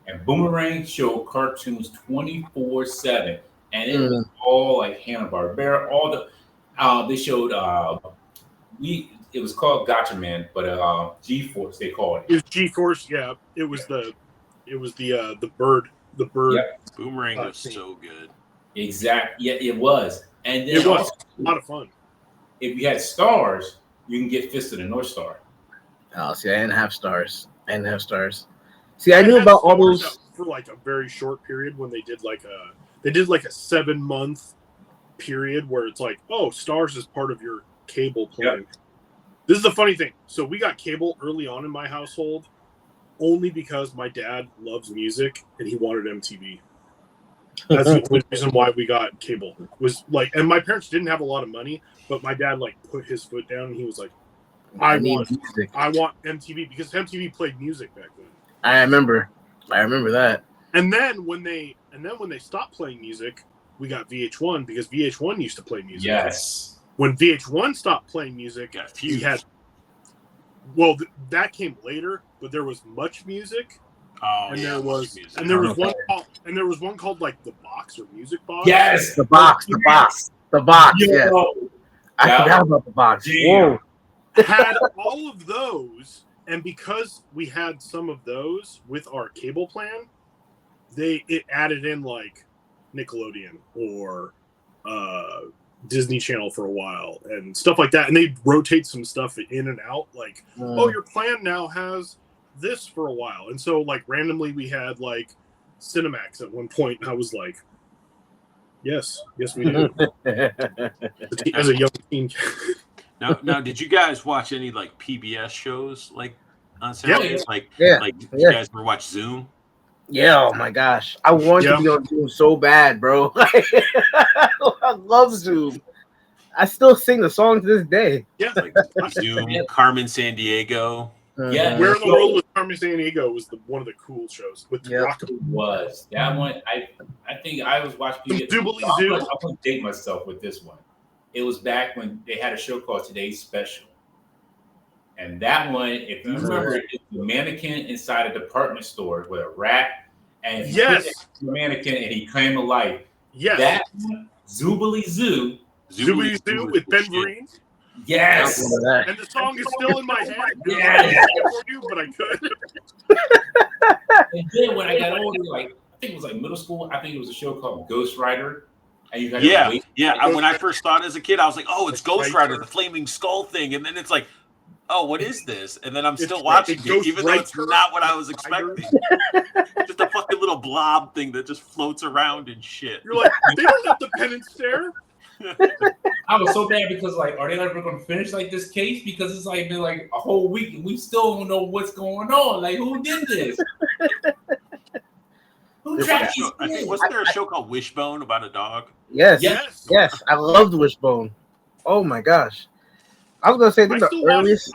and Boomerang showed cartoons 24/7, and it was all like Hanna-Barbera. All the they showed it was called Gotcha Man, but G-Force they called it. It was G-Force. Yeah, it was the bird. The bird. Yep. Boomerang was so good. Exactly. Yeah, it was. And then It was also, a lot of fun. if you had stars, you can get Fist of the North Star. Oh, see, I didn't have stars. See, I knew about all Stars those. for like a very short period when they did like a 7-month period where it's like, oh, Stars is part of your cable plan. Yep. This is the funny thing. So we got cable early on in my household only because my dad loves music and he wanted MTV. That's the only reason why we got cable. Was like, and my parents didn't have a lot of money, but my dad like put his foot down and he was like, I want MTV because MTV played music back then. I remember that. And then when they stopped playing music, we got VH1 because VH1 used to play music. Yes. When VH1 stopped playing music, Got we fused. had that came later, but there was Much Music. Oh, and yeah, there was music. and there was one called like the box or music box. Yes, The box. Yeah, Yo, I that forgot was about the box. jam. Whoa. Had all of those, and because we had some of those with our cable plan, it added in like Nickelodeon or Disney Channel for a while and stuff like that, and they rotate some stuff in and out. Like, oh, your plan now has this for a while, and so like randomly we had like Cinemax at one point, and I was like, yes, we do. As a young teen. Now, did you guys watch any like PBS shows like on Saturdays? Like, Yeah. did you guys ever watch Zoom? Yeah, oh my gosh. I wanted to be on Zoom so bad, bro. I love Zoom. I still sing the song to this day. Yeah. Like Zoom, Carmen San Diego. Yeah. Where in the World was Carmen San Diego was one of the cool shows with Rock. It was that one. I think I was watching. Jubilee I'm Zoo. gonna date myself with this one. It was back when they had a show called Today's Special, and that one, if you remember, it's the mannequin inside a department store with a rat, and he put the mannequin and he came to life. Yes, that one, Jubilee Zoo with Ben Vereen. Yes, and the song is still in my head. Yes. I can't for you, but I could. And then when I got older, like I think it was like middle school, I think it was a show called Ghost Rider. And you When I first thought as a kid, I was like, "Oh, it's Ghost Rider, the flaming skull thing," and then it's like, "Oh, what is this?" And then I'm still watching it, even though it's not what I was expecting. Just a fucking little blob thing that just floats around and shit. You're like, they don't have the penance stare. I was so bad because like, are they ever going to finish like this case? Because it's like been like a whole week and we still don't know what's going on. Like, who did this? Who tracked these kids? Wasn't there a show called Wishbone about a dog? Yes. I loved Wishbone. Oh my gosh. I was gonna say the earliest.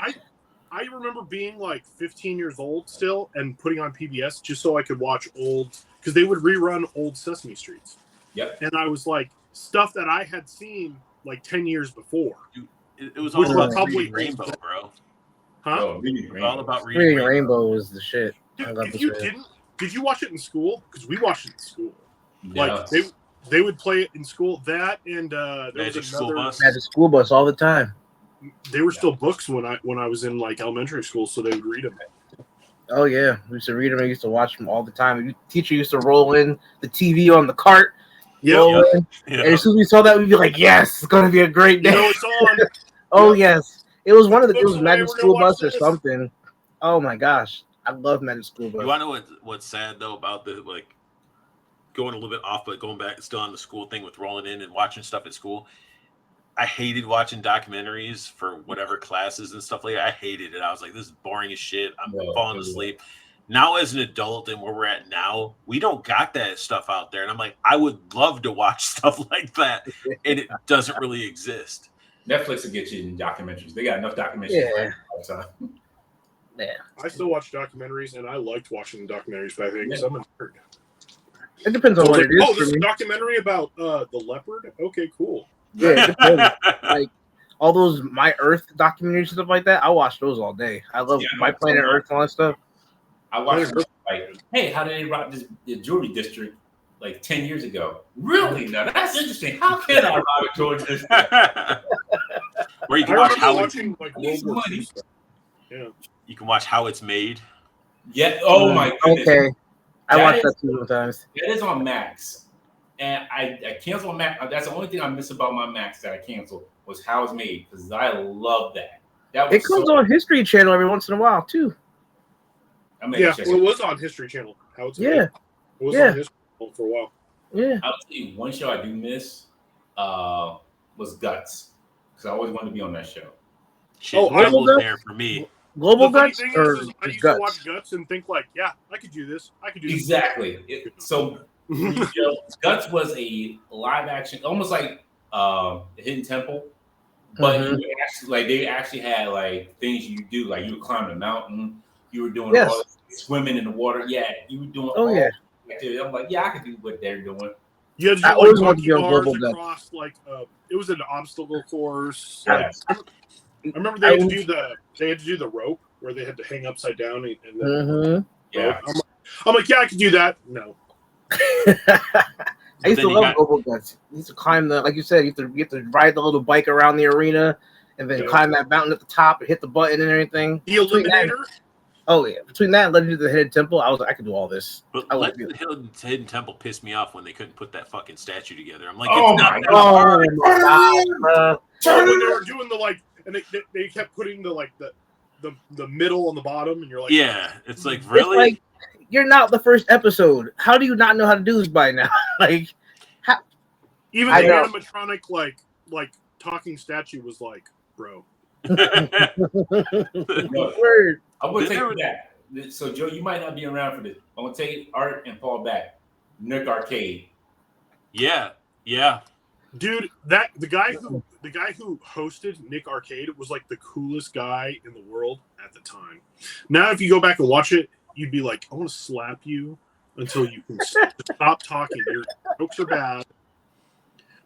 I remember being like 15 years old still and putting on PBS just so I could watch old, because they would rerun old Sesame Streets. Yep. And I was like, stuff that I had seen like 10 years before. It was all about Reading Rainbow, bro. Huh? Oh, all about Reading Rainbow was the shit. Dude, if you didn't, did you watch it in school? Because we watched it in school. Like they would play it in school. That and there Magic was another Magic School Bus all the time. They were still books when I was in like elementary school, so they would read them. Oh yeah, we used to read them. I used to watch them all the time. The teacher used to roll in the TV on the cart. Yeah. And as soon as we saw that, we'd be like, "Yes, it's gonna be a great day." You know, it's on. Oh yes, it was one of it was Magic School Bus or something. Oh my gosh, I love Magic School Bus. You want to know what's sad though about the like going a little bit off, but going back still on the school thing with rolling in and watching stuff at school. I hated watching documentaries for whatever classes and stuff like that. I hated it. I was like, this is boring as shit. I'm falling asleep. Now, as an adult and where we're at now, we don't got that stuff out there. And I'm like, I would love to watch stuff like that. And it doesn't really exist. Netflix will get you in documentaries. They got enough documentaries. Yeah. I still watch documentaries, and I liked watching the documentaries back then because I'm a nerd. It depends on what it is. Oh, this is a documentary about the leopard? Okay, cool. Yeah, like all those My Earth documentaries and stuff like that. I watch those all day. I love My Planet Earth and all that stuff. I watched like, hey, how did they rob the jewelry district like 10 years ago? Really? Now that's interesting. How can I rob a jewelry district? Where you can watch how it's like World War II stuff. Yeah. You can watch how it's made. Yeah. Oh my goodness. Okay. I watched that too sometimes. That is on Max. And I canceled Max. That's the only thing I miss about my Max that I canceled was how it's made because I love that. It comes on History Channel every once in a while too. It was on History Channel. How it's made. It was on History Channel for a while. Yeah. I'll tell you one show I do miss was Guts because I always wanted to be on that show. Shit, Global there for me. Global Guts or I used Guts? to watch Guts and think like, yeah, I could do this. I could do this. Exactly. Guts was a live action, almost like the Hidden Temple, but you actually like they actually had like things you do, like you would climb the mountain, you were doing all this, swimming in the water. Yeah, you were doing. I'm like, yeah, I could do what they're doing. You had to do always wanted to be on Global Guts. Across, like it was an obstacle course. Yes. I remember they had to do the rope where they had to hang upside down and then yeah. I'm like, yeah, I could do that. No. I used Then to you love got- Global Guts. You used to climb the, like you said, you have to ride the little bike around the arena, and then Yep. climb that mountain at the top and hit the button and everything. The Eliminator. Oh yeah, between that and Legend of the Hidden Temple, I was like, I could do all this. But I would Legend of the Hidden Temple pissed me off when they couldn't put that fucking statue together. I'm like, Oh it's not my that Oh hard. my god, bro. Oh, when they were doing the like, and they kept putting the middle on the bottom, and you're like, Yeah, it's like It's really. like you're not the first episode. How do you not know how to do this by now? Like, even I the know. animatronic like talking statue was like, bro. No, word. I'm gonna They take never- it back. So Joe, you might not be around for this. I'm gonna take Art and Paul back. Nick Arcade. yeah. Dude, the guy who hosted Nick Arcade was like the coolest guy in the world at the time. Now, if you go back and watch it, you'd be like, I want to slap you until you can stop talking. Your jokes are bad.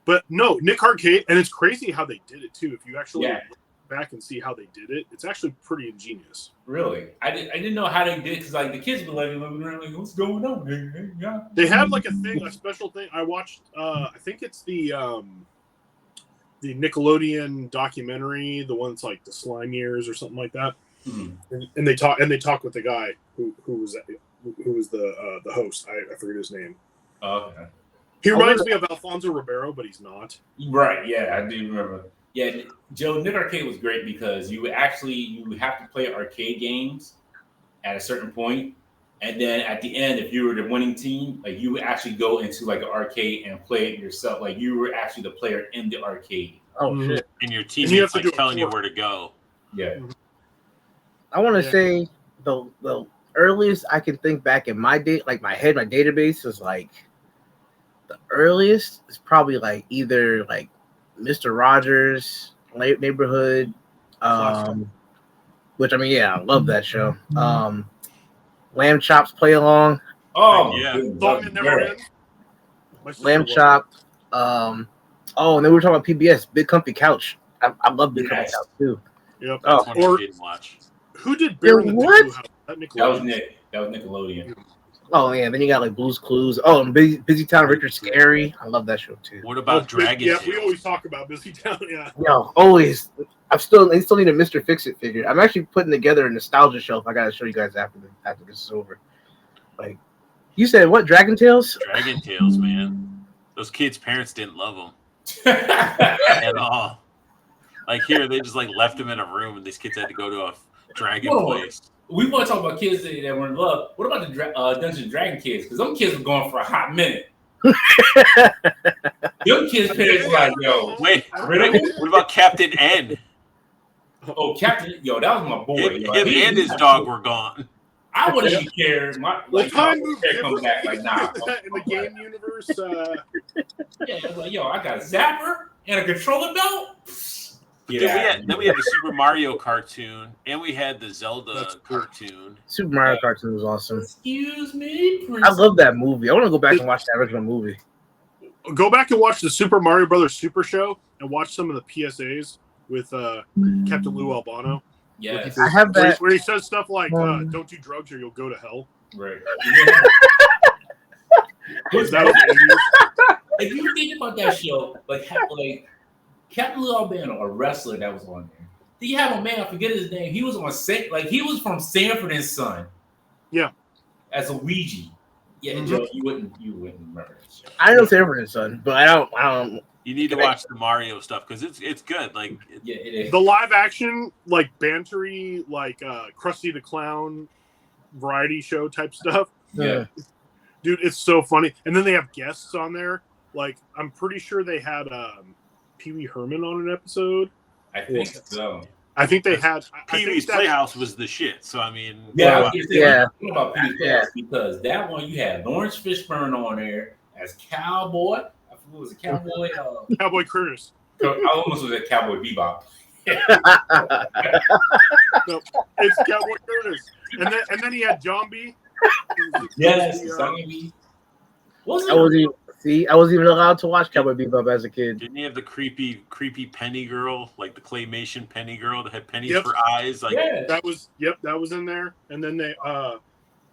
But no, Nick Arcade, and it's crazy how they did it too. If you actually look back and see how they did it, it's actually pretty ingenious. Really? I didn't know how they did because like the kids were like looking around like, what's going on? Yeah. They had like a special thing. I watched. I think it's the Nickelodeon documentary, the one that's like the Slime Years or something like that. Mm-hmm. And they talk with the guy who was the host. I forget his name. Okay. He reminds me of Alfonso Ribeiro, but he's not. Right. Yeah, I do remember. Yeah, Joe, Nick Arcade was great because you have to play arcade games at a certain point, and then at the end, if you were the winning team, like you would actually go into like an arcade and play it yourself. Like you were actually the player in the arcade. Oh shit. And your And you have teammates to like do a telling you tour. where to go. Yeah. I want to Yeah. say the earliest I can think back in my my database is like the earliest is probably like either like Mr. Rogers, Neighborhood, which I mean, yeah, I love that show. Lamb Chops Play Along, Oh, Yeah. my goodness, Song that that was never great. ends. My sister Lamb loved it. Chop. Oh, and then we were talking about PBS, Big Comfy Couch. I love Big Comfy Yes. Couch too. Yep. Oh, That's one Or- I didn't watch. Who did Bear in the Big What? Blue House? That That was Nickelodeon. Nick. That was Nickelodeon. oh yeah. Then you got like Blue's Clues. Oh, and Busy Town Richard Scary. I love that show too. What about Dragon Yeah, Tales? we always talk about Busy Town. Yeah. Yo, always. I still need a Mr. Fix-It figure. I'm actually putting together a nostalgia shelf. I gotta show you guys after this is over. Like, you said what? Dragon Tales? Dragon Tales, man. Those kids' parents didn't love them Yeah. at all. Like here, they just like left them in a room, and these kids had to go to a dragon Whoa. place. We want to talk about kids that were in love. What about the Dungeons and Dragon kids? Because them kids were going for a hot minute. Them kids' parents were like, yo, Wait, Really? what about Captain N? oh, Captain, yo, that was my boy. Yo. Him and his dog were gone. I wouldn't even care. Well, Like, time my moves hair comes back like, nah. in the game universe. Yeah, I was like, yo, I got a zapper and a controller belt. Then Yeah, we had the Super Mario cartoon, and we had the Zelda That's true. cartoon. Super Mario cartoon was awesome. Excuse me, I love that movie. I want to go back and watch that original movie. Go back and watch the Super Mario Brothers Super Show and watch some of the PSAs with Captain Lou Albano. Yes, I have that. Where he says stuff like, "Don't do drugs or you'll go to hell." right. That was If you think about that show, like Captain Lou Albano, a wrestler that was on there. Then you have a man, I forget his name. He was he was from Sanford and Son. Yeah. As a Ouija. Yeah, Mhm. Joe, you wouldn't remember that show. I know Sanford and Son, but I don't. You need to watch the Mario stuff because it's good. Like Yeah, it is. the live action, like bantery, like Krusty the Clown variety show type stuff. Yeah. Dude, it's so funny. And then they have guests on there. Like, I'm pretty sure they had Pee Wee Herman on an episode. I think so. I think they had. I Pee think Wee's that- Playhouse was the shit. So I mean, Yeah, I wow. was gonna say, Yeah. what about Pee Wee's Yeah. Playhouse? Because that one you had Lawrence Fishburne on there as Cowboy. I forget, was it Cowboy? Cowboy Curtis. I almost was at Cowboy Bebop. It's Cowboy Curtis. And then he had John B. Yes, The, Zombie. Was I wasn't even allowed to watch Cowboy Bebop as a kid. Didn't he have the creepy penny girl, like the claymation penny girl that had pennies Yep. for eyes? Like Yeah. that was in there. And then they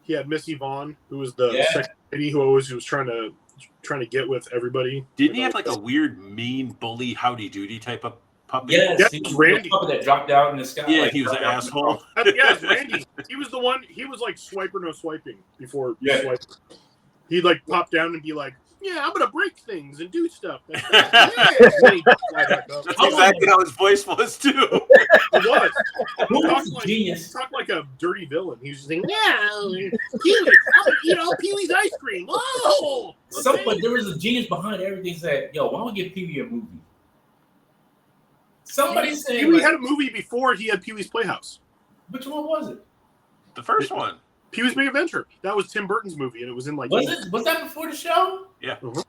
He had Missy Vaughn, who was the Yeah. second lady who always was trying to get with everybody. Didn't he have like a weird, mean, bully, howdy doody type of puppy? Yes, Yeah, he was Randy. the puppet that dropped out in the sky. Yeah, like, he was an dropped out in the asshole. car. Yeah, it's Randy. He was the one. He was like swiper no swiping before Yeah. swiper. He'd like pop down and be like, "Yeah, I'm gonna break things and do stuff." That's That's exactly how his voice was too. It was. Who He was talked the like, genius? he talked like a dirty villain. He was just saying, "Yeah, Pee-wee, Pee-wee's ice cream." Oh, But there was a genius behind everything. Said, "Yo, why don't we give Pee-wee a movie?" Somebody said, Pee-wee like, had a movie before he had Pee-wee's Playhouse. which one was it? The first one. Pee-wee's Big Adventure. That was Tim Burton's movie, and it was in like. Was that before the show? Yeah. I don't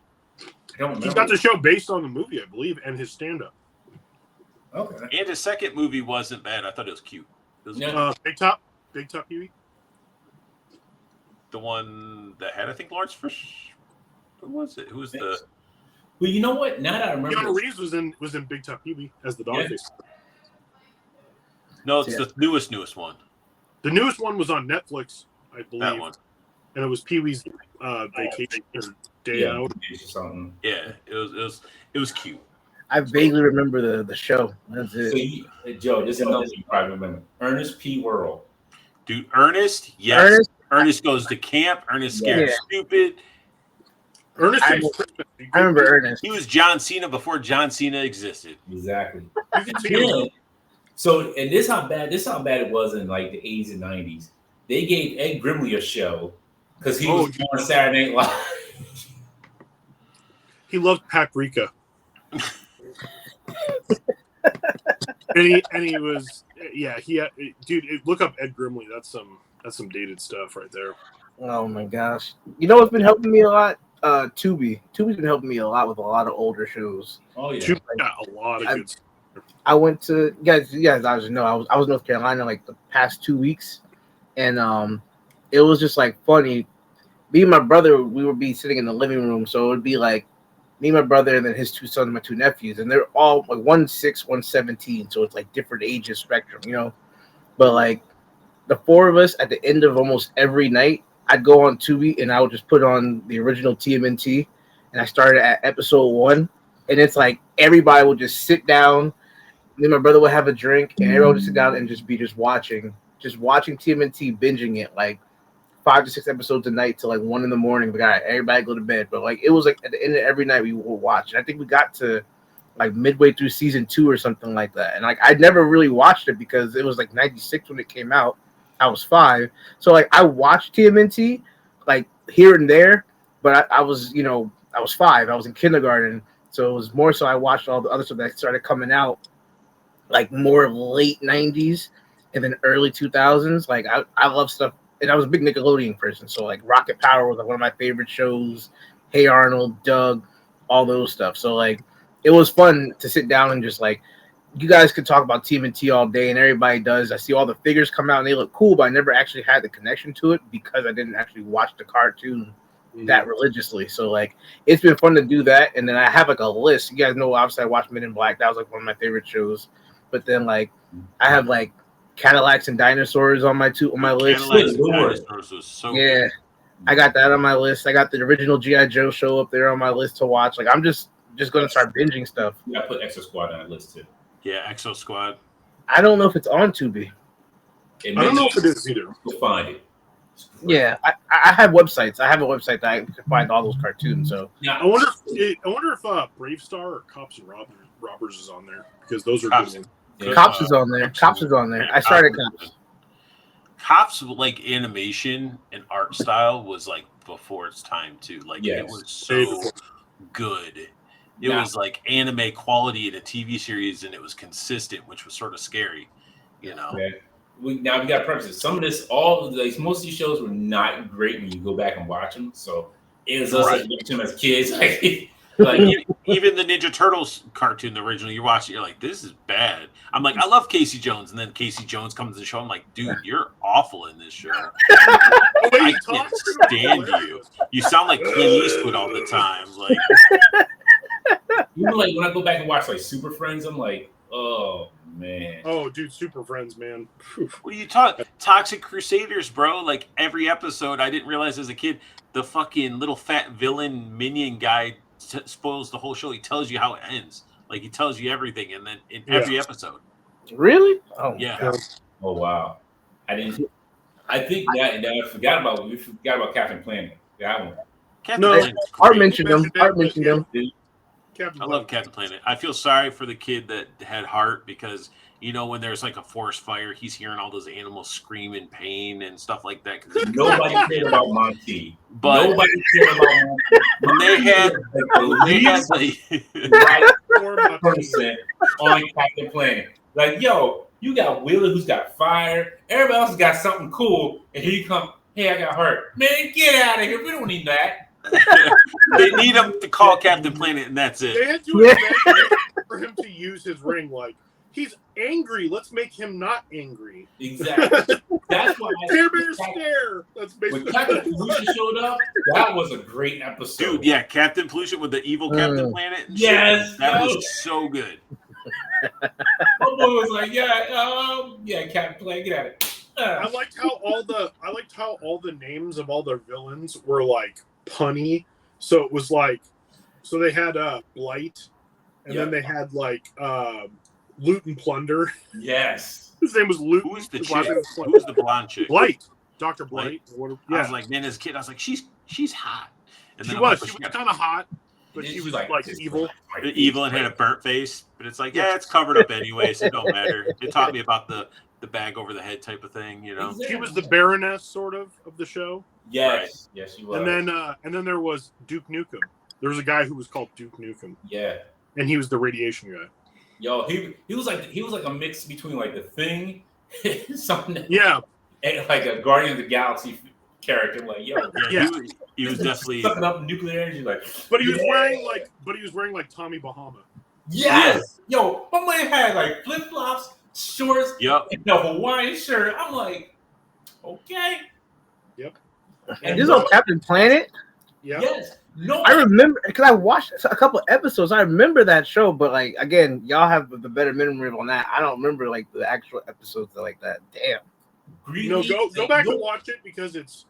remember. He got the show based on the movie, I believe, and his stand-up. Okay. And his second movie wasn't bad. I thought it was cute. It was Yeah. Big Top Pee-wee. the one that had, I think, Lawrence Fish. Who was it? Who was the? Well, you know what? Now that I remember, Keanu Reeves was in Big Top Pee-wee as the dog Yeah. face. No, it's the newest one. The newest one was on Netflix, I believe. That one. And it was Pee-wee's vacation or day yeah, out. something. Yeah, it was cute. I vaguely remember the show. That's it. So, Joe, this is another thing you probably remember. Ernest P. Worrell. Dude, Ernest, yes. Ernest? Goes to camp. Ernest Scared Yeah. Stupid. Ernest I Saves Christmas. I remember Ernest. He was John Cena before John Cena existed. Exactly. You can see him. Yeah. So, and this how bad it was in like the 80s and 90s. They gave Ed Grimley a show because he was on Saturday Night Live. He loved paprika. and he was dude, look up Ed Grimley. That's some dated stuff right there. Oh my gosh! You know what's been helping me a lot? Tubi. Tubi's been helping me a lot with a lot of older shows. Oh yeah. Tubi got a lot of good stuff. I went to you guys obviously know I was in North Carolina like the past 2 weeks, and it was just like funny. Me and my brother, we would be sitting in the living room, so it would be like me, my brother, and then his two sons, my two nephews, and they're all like 1's 6, 1's 17, so it's like different ages spectrum, you know. But like the four of us at the end of almost every night, I'd go on Tubi and I would just put on the original TMNT, and I started at episode 1, and it's like everybody would just sit down. Me and my brother would have a drink, and everyone would just sit down and just watching TMNT, binging it like 5 to 6 episodes a night till like 1 in the morning. But all right, everybody go to bed. But like it was like at the end of every night we would watch. And I think we got to like midway through season 2 or something like that. And like I'd never really watched it because it was like 96 when it came out. I was 5, so like I watched TMNT like here and there, but I was I was 5. I was in kindergarten, so it was more so I watched all the other stuff that started coming out like more late 90s and then early 2000s. Like I love stuff. And I was a big Nickelodeon person, so like Rocket Power was like one of my favorite shows. Hey Arnold, Doug, all those stuff. So like it was fun to sit down and just like you guys could talk about TMNT all day, and everybody does. I see all the figures come out and they look cool, but I never actually had the connection to it because I didn't actually watch the cartoon that religiously. So like it's been fun to do that. And then I have like a list. You guys know obviously I watched Men in Black. That was like one of my favorite shows. But then like I have like Cadillacs and Dinosaurs on my list. Cadillacs and Dinosaurs was so Yeah, good. I got that on my list. I got the original G.I. Joe show up there on my list to watch. Like I'm just gonna start binging stuff. Yeah, I put Exo Squad on that list too. Yeah, Exo Squad. I don't know if it's on Tubi. I don't know if it is either. You'll find it. Yeah, I have websites. I have a website that I can find all those cartoons. So Yeah, I wonder if Brave Star or Cops and Robbers is on there because those are Cops. good ones. Yeah. Cops is on there. Cops is on there. I started Cops. Cops like animation and art style was like before its time too. Like Yes. it was so good. It was like anime quality in a TV series, and it was consistent, which was sort of scary, you know. Okay. We got preferences. Some of this, most of these shows were not great when you go back and watch them. So it was us like watching them as kids, like Even the Ninja Turtles cartoon, the original, you watch it, you're like, this is bad. I'm like, I love Casey Jones, and then Casey Jones comes to the show. I'm like, dude, you're awful in this show. I can't stand you. You sound like Clint Eastwood all the time. Like, even like when I go back and watch like Super Friends, I'm like, oh man, man. Oh, dude, Super Friends, man. Phew. What are you talking? Toxic Crusaders, bro. Like every episode, I didn't realize as a kid, the fucking little fat villain minion guy spoils the whole show. He tells you how it ends. Like he tells you everything, and then in every episode. Really? Oh, Yeah. God. Oh wow. I think that and then we forgot about Captain Planet. That one. Captain No. Planet's Art great. mentioned him. Art mentioned him. Captain I Planet. love Captain Planet. I feel sorry for the kid that had heart because when there's like a forest fire, he's hearing all those animals scream in pain and stuff like that. Nobody cared about Monty. But Nobody cared about Monty. when they had right person on Captain Planet. Like, yo, you got Wheeler who's got fire. Everybody else has got something cool, and here you come. Hey, I got hurt. Man, get out of here. We don't need that. they need him to call Captain Planet, and that's They it. had to invent for him to use his ring. Like, he's angry. Let's make him not angry. Exactly. That's why Bear stare. That's when basically Captain Pollution showed up, that was a great episode. Dude, yeah, Captain Pollution with the evil Captain Planet. And Yes, shit, that yo. was so good. My boy was like, yeah, Captain Planet, get at it. I liked how all the names of all their villains were like punny. So it was like, so they had Blight, and then they had like Loot and Plunder. Yes. His name was Loot. Who's the His chick? last name was Plunder. Who's the blonde chick? Blight. Dr. Blight. I Yeah, was like, man, as a kid, I was like, she's hot. And she I'm was. like, She was kind of hot, but And she was she's like evil. evil and had a burnt face, but it's like, yeah, it's covered up anyway, so it don't matter. It taught me about the bag over the head type of thing, She was the Baroness, sort of the show. Yes. Right. Yes, she was. And then there was Duke Nukem. There was a guy who was called Duke Nukem, Yeah. and he was the radiation guy. Yo, he was like a mix between like the Thing, something, Yeah, and like a Guardian of the Galaxy character. Like, yo, Yeah. He was definitely. sucking up nuclear energy. Like, but he was wearing like Tommy Bahama. yes, yo, my man had like flip flops, shorts, Yep. and a Hawaiian shirt. I'm like, okay. Yep. And this is on Captain Planet. Yeah. Yes. No. I remember because I watched a couple episodes. I remember that show, but like again, y'all have the better memory on that. I don't remember like the actual episodes like that. Damn. No, go back and watch it because it's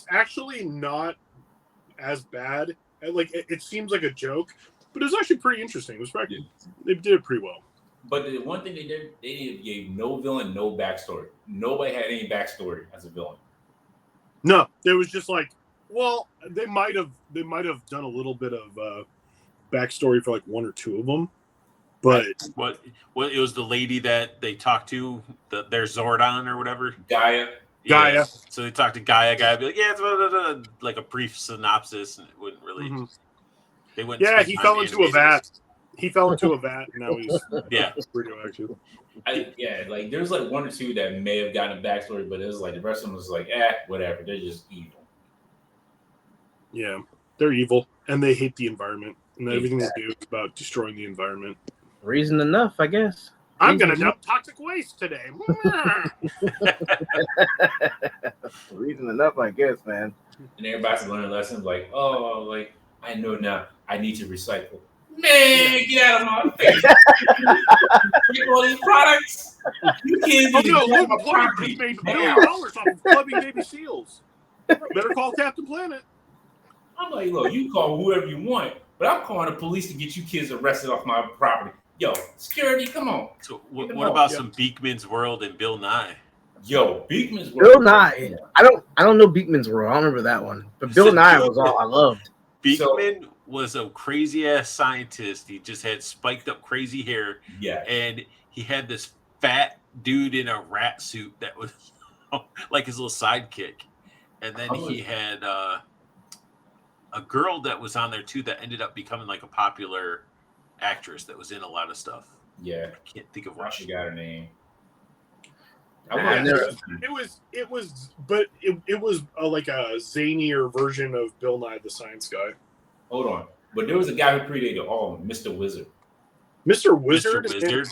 actually not as bad. Like it seems like a joke, but it's actually pretty interesting. It was they did it pretty well. But the one thing they did, they gave no villain, no backstory. Nobody had any backstory as a villain. No, it was just like, well, they might have done a little bit of backstory for like one or two of them, but What it was the lady that they talked to, their Zordon or whatever. Gaia. Gaia. So they talked to Gaia. Gaia would be like, yeah, it's blah, blah, blah, like a brief synopsis, and it wouldn't really. They wouldn't. yeah, spend he time fell into a animating vat. it. He fell into a vat, and now he's Yeah. radioactive. Like there's like one or two that may have gotten a backstory, but it was like the rest of them was like, whatever. They're just evil. Yeah, they're evil, and they hate the environment, and everything they do is about destroying the environment. Reason enough, I guess. I'm gonna dump toxic waste today. Reason enough, I guess, man. And everybody's learning lessons like, oh, like I know now. I need to recycle. Man, get out of my face! Get all these products. You can't Oh even no, get Luke my Plummer property. just made $1 Now. million off of clubbing baby seals. Better call Captain Planet. I'm like, look, you call whoever you want, but I'm calling the police to get you kids arrested off my property. Yo, security, come on. So Get them what off, about yo. some Beekman's World and Bill Nye? Yo, Beekman's Bill Nye. I don't know Beekman's World. I don't remember that one. But Bill Nye was all I loved. Beekman was a crazy ass scientist. He just had spiked up crazy hair. Yeah. And he had this fat dude in a rat suit that was like his little sidekick. And then he had a girl that was on there too that ended up becoming like a popular actress that was in a lot of stuff. Yeah. I can't think of I what she forgot her name. It was like a zanier version of Bill Nye the Science Guy. Hold on. But there was a guy who created all Mr. Wizard. Mr. Wizard. Mr. Wizard.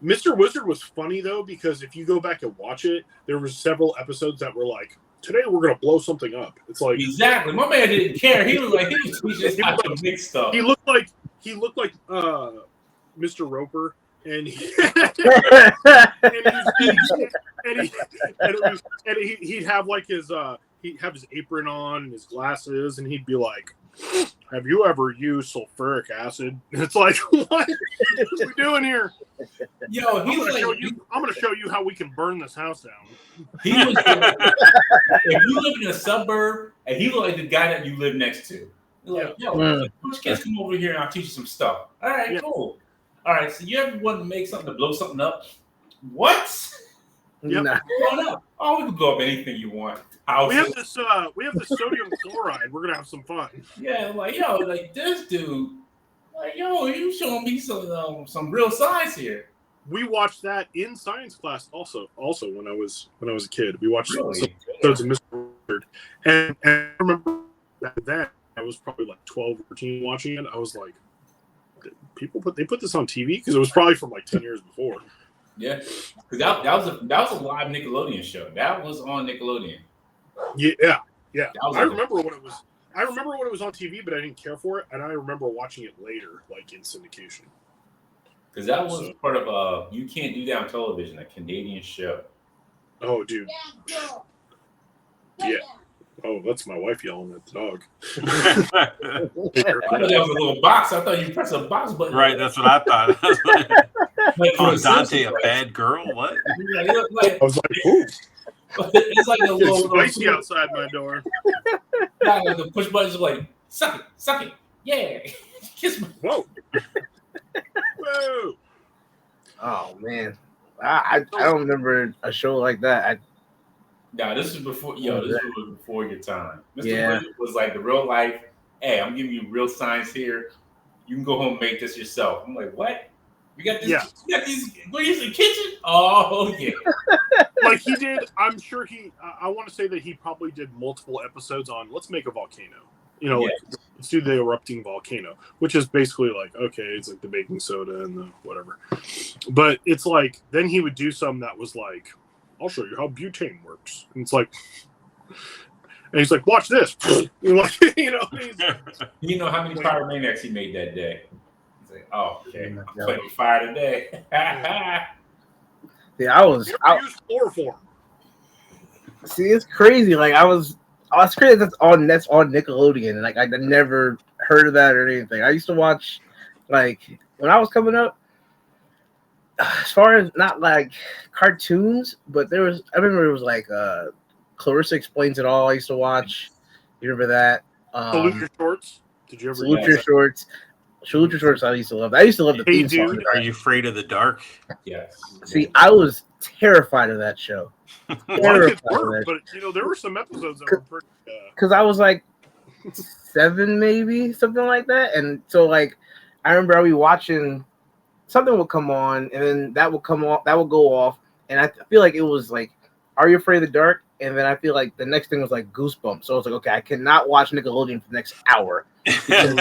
Mr. Wizard was funny though because if you go back and watch it, there were several episodes that were like, "Today we're gonna blow something up." It's like Exactly. My man didn't care. He was like, he was teaching us how to mix stuff. he looked like Mr. Roper and he, he'd have like he'd have his apron on and his glasses, and he'd be like, "Have you ever used sulfuric acid?" And it's like, what are we doing here? Yo, I'm gonna show you how we can burn this house down. He was if you live in a suburb, and he looked like the guy that you live next to. You're like, yo, push kids, come over here and I'll teach you some stuff. All right, cool. All right, so you ever want to make something to blow something up? What? Yep. Nah. Blow up. Oh, we can blow up anything you want. We have this sodium chloride. We're gonna have some fun. Yeah, like yo, like this dude, like yo, you showing me some real science here. We watched that in science class also when I was a kid. We watched Really? some episodes of Mr. Wizard. And I remember back then I was probably like 12 or 13 watching it. I was like, they put this on TV? Because it was probably from like 10 years before. Yeah, because that was a live Nickelodeon show. That was on Nickelodeon. Yeah. Was I remember when it was on TV, but I didn't care for it, and I remember watching it later, like in syndication. Because that was part of You Can't Do That on Television, a Canadian show. Oh, dude. Yeah. Oh, that's my wife yelling at the dog. I thought that was a little box. I thought you press a box button. Right, that's what I thought. Oh, Dante, a bad girl? What? I was like, ooh. It's like a little spicy outside my door. Yeah, like the push buttons are like, suck it, yeah. Kiss me. Whoa. Whoa. Oh man, I don't remember a show like that. This is before. This was before your time. Mr. Yeah. Wizard was like the real life. Hey, I'm giving you real science here. You can go home and make this yourself. I'm like, what? You got this? Yeah. You got these? We're using the kitchen? Oh yeah. Like he did. I'm sure I want to say that he probably did multiple episodes on let's make a volcano. You know, like let's do the erupting volcano, which is basically like, okay, it's like the baking soda and the whatever. But it's like, then he would do some that was like, I'll show you how butane works. And it's like, and he's like, watch this. You're like, you know how many pyromaniacs he made that day? He's like, oh, okay, I'm playing with fire today. Yeah, I use chloroform. See, it's crazy. Like I was crazy. That's on Nickelodeon, and like I never heard of that or anything. I used to watch, like when I was coming up, as far as not like cartoons, but I remember it was like Clarissa Explains It All. I used to watch. You remember that? Salute Your Shorts. Did you ever Salute Your Shorts? Salute Your Shorts. I used to love that. I used to love the theme song. Are you afraid of the dark? Yes. See, I was terrified of that show. But there were some episodes that were pretty. Because I was like 7, maybe something like that, and so like I remember I would be watching. Something would come on, and then that would come off. That would go off, and I feel like it was like, "Are You Afraid of the Dark?" And then I feel like the next thing was like Goosebumps. So I was like, "Okay, I cannot watch Nickelodeon for the next hour." I'm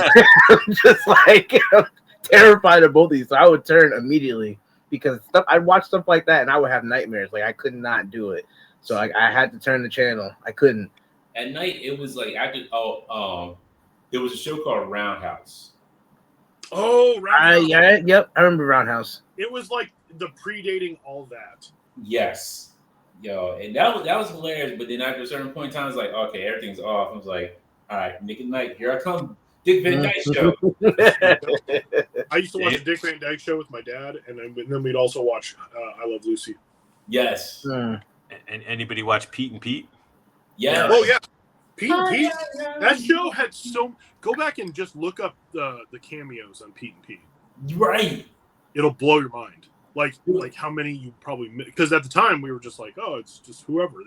just like I'm terrified of both of these. So I would turn immediately because I'd watch stuff like that, and I would have nightmares. Like I could not do it. So I had to turn the channel. I couldn't. At night, it was like there was a show called Roundhouse. Oh, Roundhouse. Yep. I remember Roundhouse. It was like the predating all that. Yes. Yo, and that was hilarious. But then after a certain point in time, it's like, okay, everything's off. I was like, all right, Nick at Night, here I come. Dick Van Dyke Show. I used to watch the Dick Van Dyke Show with my dad, and then we'd also watch I Love Lucy. Yes. And anybody watch Pete and Pete? Yeah. Oh yeah. Pete and Pete. That show had so. Go back and just look up the cameos on Pete and Pete. Right. It'll blow your mind. Like how many you probably, because at the time we were just like, oh, it's just whoever.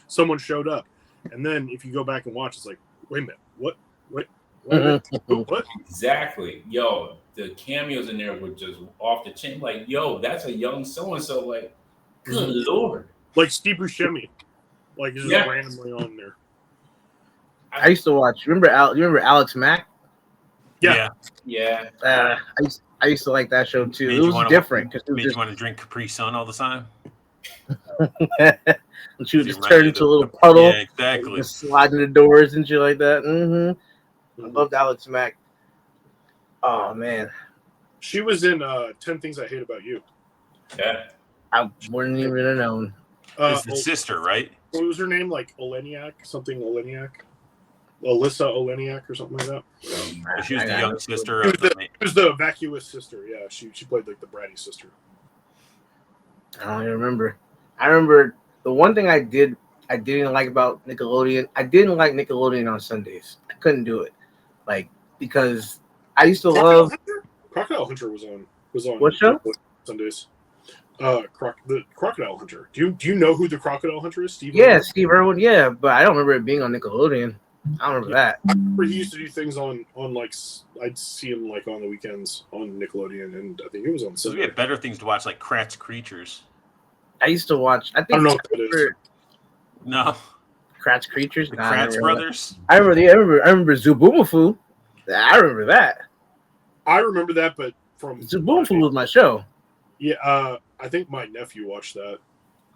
Someone showed up, and then if you go back and watch, it's like, wait a minute, what? What? Exactly. Yo, the cameos in there were just off the chain. Like, yo, that's a young so and so. Like, good lord. Like Steve Buscemi, like just randomly on there. I used to watch. You remember Alex Mack? Yeah. I used to like that show too. It was different because made you want to drink Capri Sun all the time. And she would just turn into a little puddle. Yeah, exactly. Just sliding the doors and shit like that. I loved Alex Mack. Oh man, She was in 10 Things I Hate About You. Yeah. I wouldn't even have known. It's the sister, right? What was her name? Like Oleniak? Something Oleniak? Alyssa Oleniak or something like that. She was the young sister She of was it was the vacuous sister. Yeah, she played like the bratty sister. I don't even remember. I remember the one thing I didn't like about Nickelodeon. I didn't like Nickelodeon on Sundays. I couldn't do it, like because I used to love Crocodile Hunter was on what show? Sundays. The Crocodile Hunter. Do you know who the Crocodile Hunter is? Steve? Yeah, Irwin? Steve Irwin. Yeah, but I don't remember it being on Nickelodeon. I don't remember that. He used to do things on like I'd see him like on the weekends on Nickelodeon, and I think it was on So Sunday. we had better things to watch, like Kratz Creatures. I used to watch. I don't think know what that is. No, Kratz Creatures. the Nah, I Kratz never brothers. I remember Zuboomafoo. I remember that. I remember that, but from Zuboomafoo was my show. yeah, I think my nephew watched that.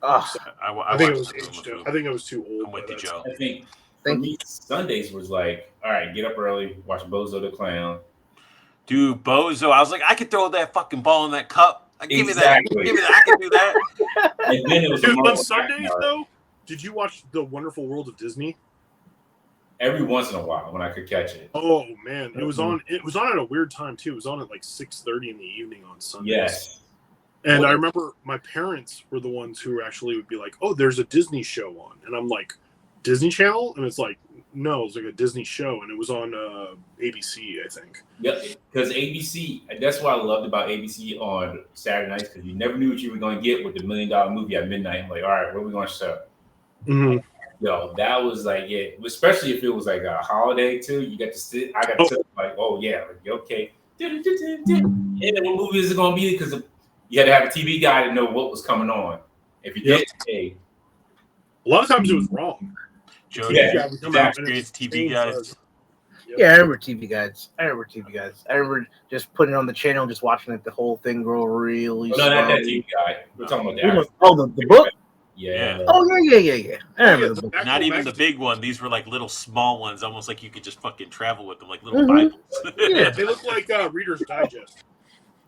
Oh, I think it was watched aged. Zoom. I think it was too old. I'm with by you, that Joe. I think for thank me, you. Sundays was like, all right, get up early, watch Bozo the Clown. Dude, Bozo, I was like, I could throw that fucking ball in that cup. Give Exactly. me that. I can do that. And then it was Dude, a on Marvel Sundays Backyard. though, did you watch The Wonderful World of Disney? Every once in a while when I could catch it. Oh man, it was Mhm. on. It was on at a weird time too. It was on at like 6:30 in the evening on Sundays. Yes. And What? I remember my parents were the ones who actually would be like, "Oh, there's a Disney show on," and I'm like, "Disney Channel?" And it's like, "No, it's like a Disney show," and it was on ABC, I think. Yep. Because ABC, that's what I loved about ABC on Saturday nights, because you never knew what you were going to get with the $1 million movie at midnight. I'm like, all right, what are we going to show? Mm-hmm. Yo, that was like, yeah, especially if it was like a holiday too. You got to sit, I got to sit like, oh yeah, like, okay. And then what movie is it going to be? Because you had to have a TV guy to know what was coming on. If you Yep. did, hey, A lot of times it was wrong. Joe, Yeah, did would you come out and experience it's TV changed guys? ours. Yep. Yeah, I remember TV Guides. I remember just putting it on the channel, just watching it, the whole thing grow really no, not that slowly. TV guy. We're talking about the Oh, actual. the book? Yeah. Oh yeah. I remember the book. actual Not even the magazine. big one. These were like little small ones, almost like you could just fucking travel with them, like little Mhm. Bibles. Yeah. They look like Reader's Digest.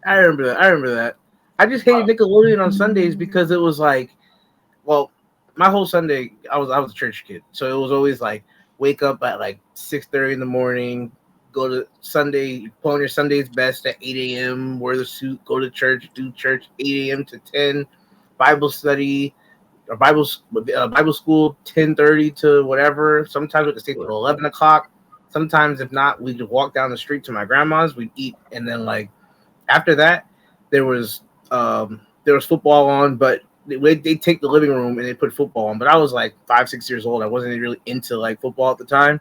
I remember that. I just hated Nickelodeon on Sundays because it was like, well, my whole Sunday I was a church kid, so it was always like wake up at like 6:30 in the morning, go to Sunday, put on your Sunday's best at 8 a.m., wear the suit, go to church, do church 8 a.m. to 10, Bible study or Bible school 10:30 to whatever. Sometimes we could stay till 11 o'clock. Sometimes if not, we just walk down the street to my grandma's. We'd eat, and then like after that, there was football on, but they take the living room and they put football on. But I was like 5-6 years old. I wasn't really into like football at the time.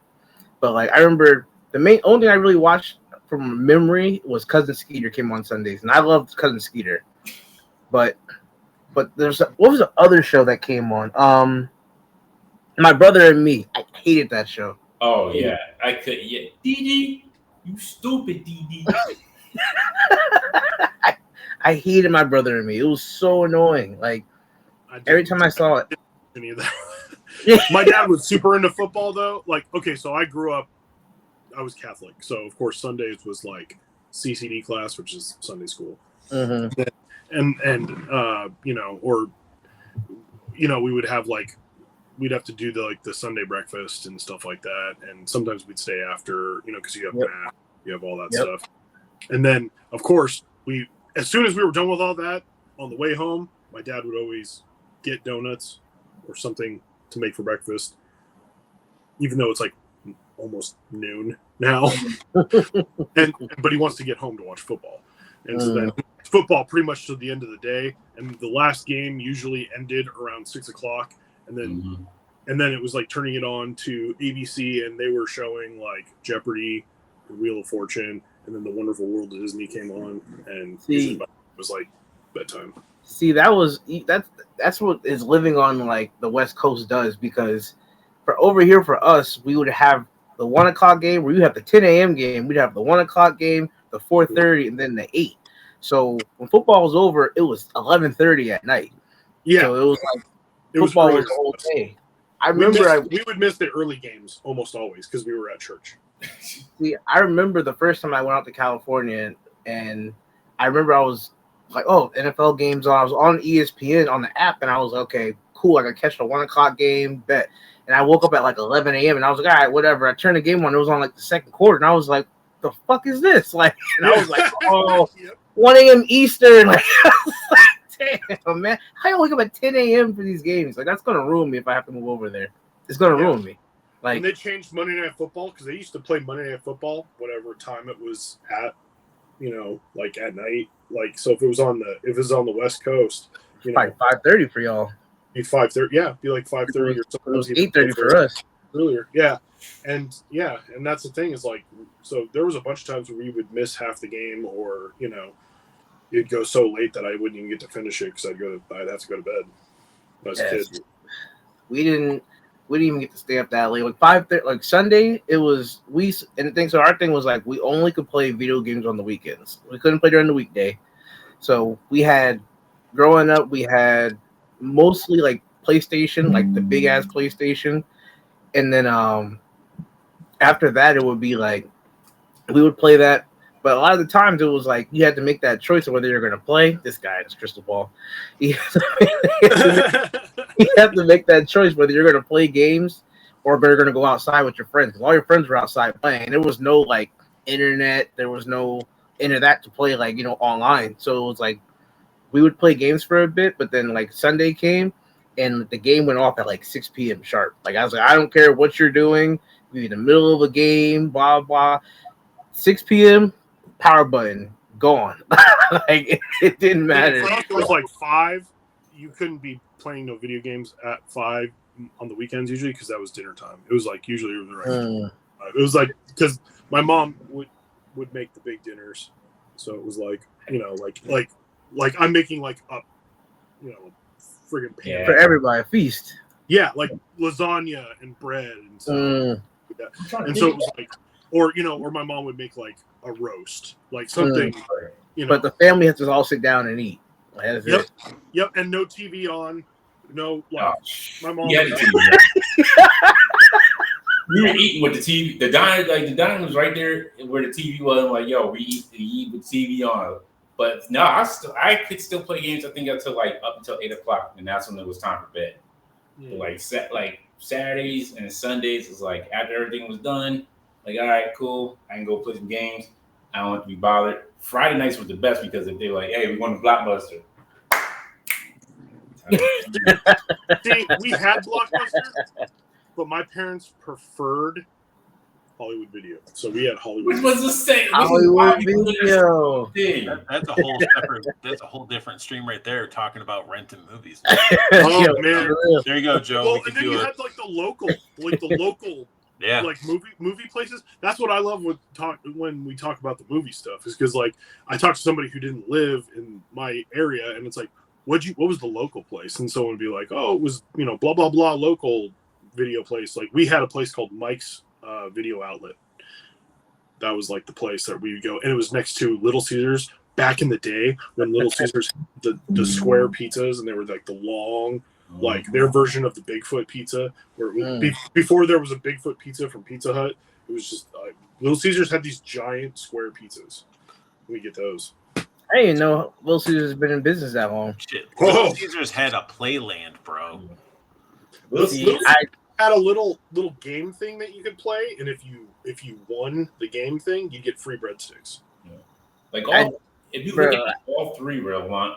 But like I remember the only thing I really watched from memory was Cousin Skeeter came on Sundays, and I loved Cousin Skeeter. But what was the other show that came on? My Brother and Me. I hated that show. Oh yeah, I could. Yeah, Dee, you stupid Dee. I hated My Brother and Me. It was so annoying. Like every time I saw it. Any of that. My dad was super into football though. Like, okay, so I grew up, I was Catholic, so of course Sundays was like CCD class, which is Sunday school, Mm-hmm. and you know, or you know, we would have like we'd have to do the Sunday breakfast and stuff like that, and sometimes we'd stay after, you know, because you have math, you have all that stuff, and then of course as soon as we were done with all that on the way home, my dad would always get donuts or something to make for breakfast, even though it's like almost noon now. But he wants to get home to watch football, and so then football pretty much to the end of the day, and the last game usually ended around 6 o'clock, and then it was like turning it on to ABC, and they were showing like Jeopardy, The Wheel of Fortune, and then The Wonderful World of Disney came on, and it was like bedtime. See, that's what is living on like the West Coast does, because for over here for us, we would have the 1 o'clock game where you have the 10 a.m. game, we'd have the 1 o'clock game, the 4:30, and then the 8. So when football was over, it was 11:30 at night. Yeah, so it was like football was the whole day. I remember we would miss the early games almost always because we were at church. See, I remember the first time I went out to California, and I remember I was like, oh, NFL games on. I was on ESPN on the app, and I was like, okay, cool. I could catch the 1 o'clock game, bet. And I woke up at like 11 a.m. and I was like, all right, whatever. I turned the game on. It was on like the second quarter, and I was like, the fuck is this? Like, and I was like, oh, 1 a.m. Eastern. Like, I was like, damn, man. How you wake up at 10 a.m. for these games? Like, that's gonna ruin me if I have to move over there. It's gonna ruin me. Like, when they changed Monday Night Football, because they used to play Monday Night Football whatever time it was at, like at night. Like, so if it was on the West Coast, like 5:30 for y'all. Be 5:30, yeah, be like 5:30 or something. It was 8:30 for us earlier, yeah, and that's the thing is like, so there was a bunch of times where we would miss half the game, or it'd go so late that I wouldn't even get to finish it because I'd have to go to bed. As a kid, we didn't even get to stay up that late. Like 5:30, like Sunday, it was and the thing. So our thing was like we only could play video games on the weekends. We couldn't play during the weekday. So growing up, we had mostly like PlayStation, like the big ass PlayStation, and then after that it would be like we would play that. But a lot of the times it was like you had to make that choice of whether you're going to play. This guy, this crystal ball, you have to make that choice whether you're going to play games or you're going to go outside with your friends. Because all your friends were outside playing. There was no like internet. There was no any of that to play like online. So it was like we would play games for a bit, but then like Sunday came and the game went off at like 6 p.m. sharp. Like I was like, I don't care what you're doing. We're in the middle of a game, blah blah. 6 p.m. power button gone. Like it didn't matter. For us, it was like 5. You couldn't be playing no video games at 5 on the weekends usually because that was dinner time. It was like usually it was right. It was like because my mom would make the big dinners, so it was like like I'm making like a friggin' pan for everybody, a feast. Yeah, like lasagna and bread and stuff. Like that. And so it was like, or my mom would make like a roast, like something. But the family has to all sit down and eat. Yep, and no TV on. No, like my mom. Yeah, we were eating with the TV. The diner was right there where the TV was. I'm like, yo, we eat with TV on. But no, I could still play games. I think up until 8 o'clock, and that's when it was time for bed. Yeah. Like Saturdays and Sundays is like after everything was done. Like, all right, cool. I can go play some games. I don't want to be bothered. Friday nights was the best because if they were like, hey, we want a Blockbuster. See, we had Blockbuster, but my parents preferred Hollywood Video. So we had Hollywood. Which was the same. Hollywood Video. That's a whole different stream right there talking about renting movies. Oh man. There you go, Joe. Well, and then you had like the local yeah, like movie places. That's what I love when we talk about the movie stuff is because like I talked to somebody who didn't live in my area and it's like, what was the local place? And someone would be like, oh, it was blah blah blah local video place. Like we had a place called Mike's Video Outlet. That was like the place that we would go, and it was next to Little Caesars back in the day when Little Caesars had the square pizzas and they were like the long. Like their version of the Bigfoot pizza, where before there was a Bigfoot pizza from Pizza Hut, it was just Little Caesars had these giant square pizzas. We get those. I didn't know Little Caesars has been in business that long. Shit, Little Caesars had a Playland, bro. Little Caesars had a little game thing that you could play, and if you won the game thing, you get free breadsticks. Yeah. Like if you look at all three, Relevant.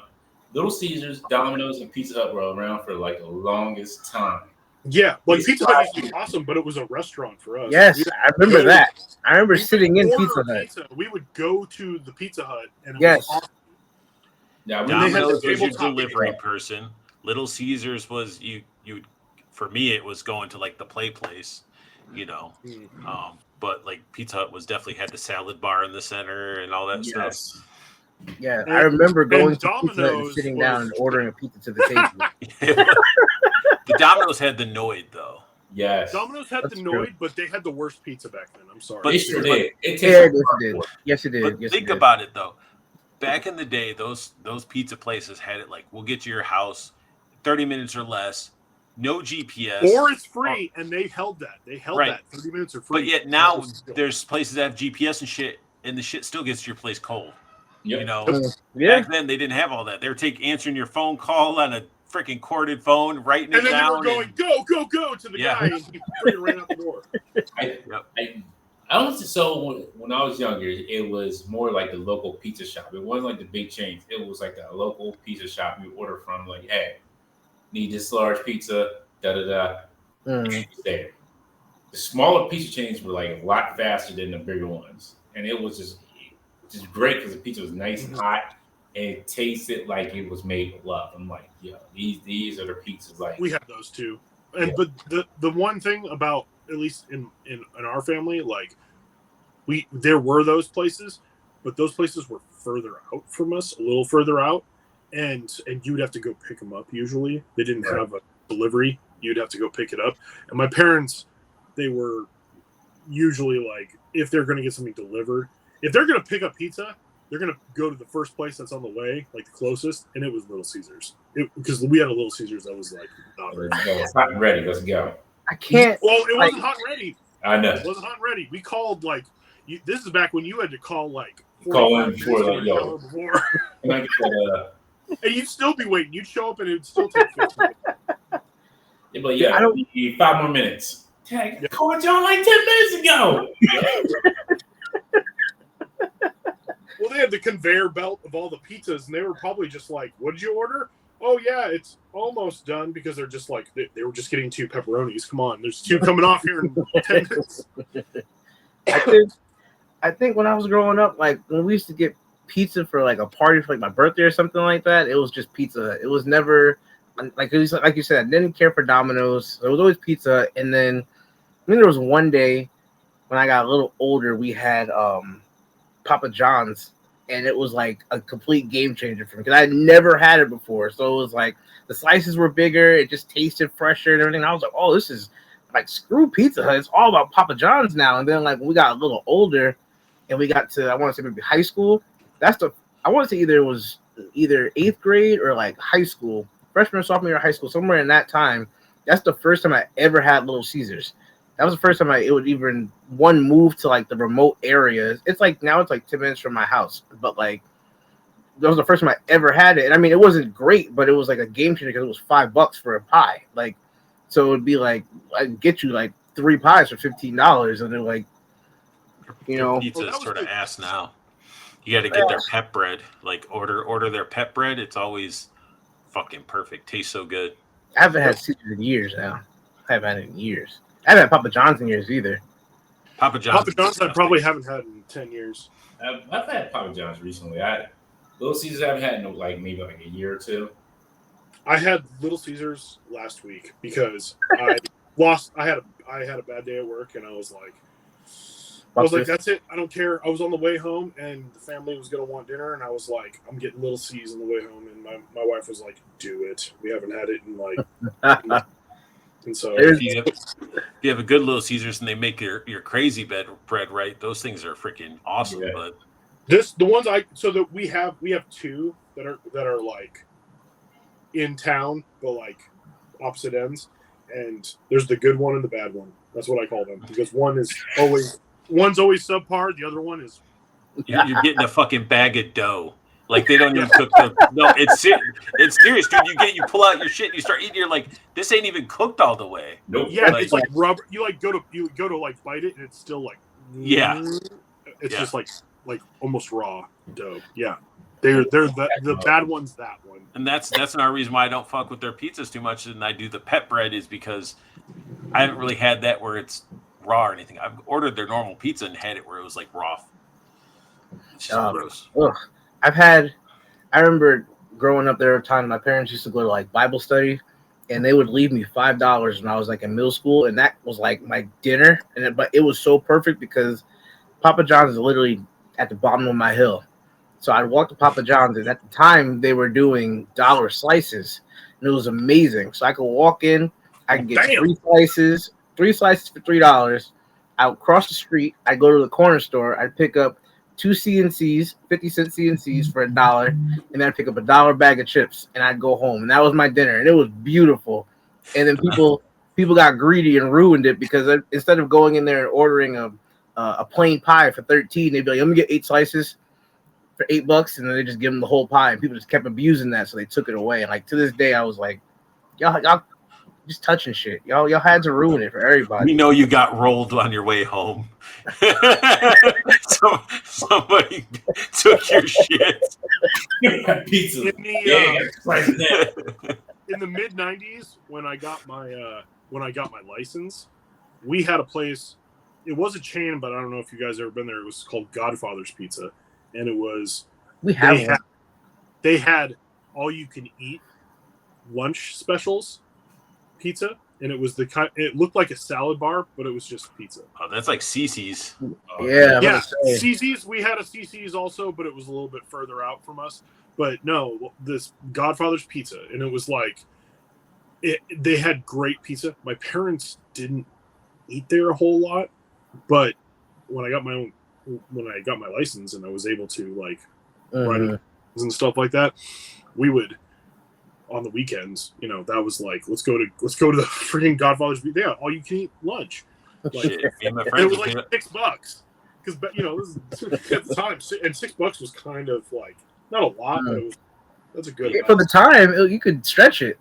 Little Caesars, Domino's, and Pizza Hut were around for like the longest time. Yeah, like Pizza Hut used to be awesome, but it was a restaurant for us. Yes, I remember that. I remember sitting in Pizza Hut. We would go to the Pizza Hut, and it was awesome. Yeah, Domino's was your delivery person. Little Caesars was you. For me, it was going to like the play place, But like Pizza Hut was definitely had the salad bar in the center and all that stuff. Yeah, I remember going to Pizza Hut and sitting down and ordering a pizza to the table. The Domino's had the Noid, though. Yes. Domino's had the Noid, but they had the worst pizza back then. I'm sorry. But it sure did. Yes, it did. But think about it, though. Back in the day, those pizza places had it like, we'll get to your house 30 minutes or less, no GPS. Or it's free, and they held that. They held that 30 minutes are free. But yet now there's places that have GPS and shit, and the shit still gets to your place cold. Yep. You know, Yeah. back then they didn't have all that. They were answering your phone call on a freaking corded phone, writing And it then they down. were going, go, go, go to the Yeah. guy, and he freaking ran out the door. I honestly, so when I was younger, it was more like the local pizza shop. It wasn't like the big chains. It was like a local pizza shop you order from. Like, hey, need this large pizza. Da da da. Mm. There. The smaller pizza chains were like a lot faster than the bigger ones, and it was just great because the pizza was nice and hot, and it tasted like it was made with love. I'm like, yo, these are the pizzas. Like, We had those too. And but the one thing about, at least in our family, like there were those places, but those places were further out from us, a little further out, and you would have to go pick them up. Usually, they didn't have a delivery; you'd have to go pick it up. And my parents, they were usually like, if they're going to get something delivered, if they're going to pick up pizza, they're going to go to the first place that's on the way, like the closest, and it was Little Caesars. Because we had a Little Caesars that was like not very. it's hot and ready. Let's go. I can't. Well, it wasn't hot and ready. I know. It wasn't hot and ready. We called like this is back when you had to call like 45 Call in minutes before, to like, an yo. hour before, Can I get that? and you'd still be waiting. You'd show up and it would still take 15 minutes. Yeah, but yeah, I don't- we need 5 more minutes. Tag, called y'all like 10 minutes ago. Well, they had the conveyor belt of all the pizzas, and they were probably just like, "What did you order?" Oh yeah, it's almost done, because they're just like they were just getting 2 pepperonis. Come on, there's 2 coming off here in 10 minutes. I think when I was growing up, like when we used to get pizza for like a party for like my birthday or something like that, it was just pizza. It was never like, it was like you said, I didn't care for Domino's. It was always pizza. And then I mean, there was one day when I got a little older, we had Papa John's, and it was like a complete game changer for me because I had never had it before. So it was like the slices were bigger, it just tasted fresher and everything. I was like, oh, this is like, screw Pizza Hut. It's all about Papa John's now. And then like when we got a little older and we got to, I want to say maybe high school, I want to say it was either 8th grade or like high school, freshman, sophomore year of high school, somewhere in that time. That's the first time I ever had Little Caesars. That was the first time it would even move to like the remote areas. It's like now it's like 10 minutes from my house, but like that was the first time I ever had it. And I mean, it wasn't great, but it was like a game changer because it was $5 for a pie. Like, so it would be like, I'd get you like 3 pies for $15, and they're like, you know, Pizza is sort of ass now. You got to get their pep bread. Like order their pep bread. It's always fucking perfect. Tastes so good. I haven't had Caesars in years now. I haven't had it in years. I haven't had Papa John's in years either. Papa John's I probably haven't had in 10 years. I've had Papa John's recently. Little Caesars I haven't had in like maybe like a year or two. I had Little Caesars last week because I had a bad day at work, and I was like, that's it. I don't care. I was on the way home, and the family was going to want dinner, and I was like, I'm getting Little C's on the way home, and my wife was like, do it. We haven't had it in like. And so if you have a good Little Caesars and they make your crazy bread right, those things are freaking awesome. Yeah. But the ones we have 2 that are like in town, but like opposite ends, and there's the good one and the bad one. That's what I call them, because one's always subpar, the other one is. You're getting a fucking bag of dough. Like they don't even cook the. No, it's serious, dude. You pull out your shit and you start eating. You're like, this ain't even cooked all the way. Nope. Yeah, it's like rubber. You go to like bite it, and it's still like. Yeah. It's just like almost raw dough. Yeah, they're the bad one's that one. And that's another reason why I don't fuck with their pizzas too much, and I do the pep bread, is because I haven't really had that where it's raw or anything. I've ordered their normal pizza and had it where it was like raw. It's just gross. Ugh. I remember growing up, there were times my parents used to go to like Bible study, and they would leave me $5 when I was like in middle school, and that was like my dinner. But it was so perfect because Papa John's is literally at the bottom of my hill. So I'd walk to Papa John's, and at the time they were doing dollar slices, and it was amazing. So I could walk in, I could get 3 slices for $3. I would cross the street, I'd go to the corner store, I'd pick up 2 CNCs, 50-cent CNCs for $1, and then I'd pick up a $1 bag of chips, and I'd go home, and that was my dinner, and it was beautiful. And then people got greedy and ruined it, because instead of going in there and ordering a plain pie for $13, they'd be like, "Let me get 8 slices for $8, and then they just give them the whole pie, and people just kept abusing that, so they took it away. And like to this day, I was like, y'all just touching shit. Y'all had to ruin it for everybody. We know you got rolled on your way home. Somebody took your shit. Pizza. In the, Yeah, price of that. in the mid '90s, when I got my license, we had a place. It was a chain, but I don't know if you guys ever been there. It was called Godfather's Pizza, and it was We have one. they had all you can eat lunch specials pizza, and it was the kind. It looked like a salad bar, but it was just pizza. Oh, that's like CC's. Yeah, I'm Yeah, gonna say. CC's. We had a CC's also, but it was a little bit further out from us. But no, this Godfather's Pizza, and it was like they had great pizza. My parents didn't eat there a whole lot, but when I got my license and I was able to like ride and stuff like that, we would on the weekends, that was like let's go to the freaking Godfather's Pizza. Yeah, all you can eat lunch. Like, Shit, me and my and it friends was like $6 because this is, at the time, and $6 was kind of like not a lot, but that's a good For the time, you could stretch it.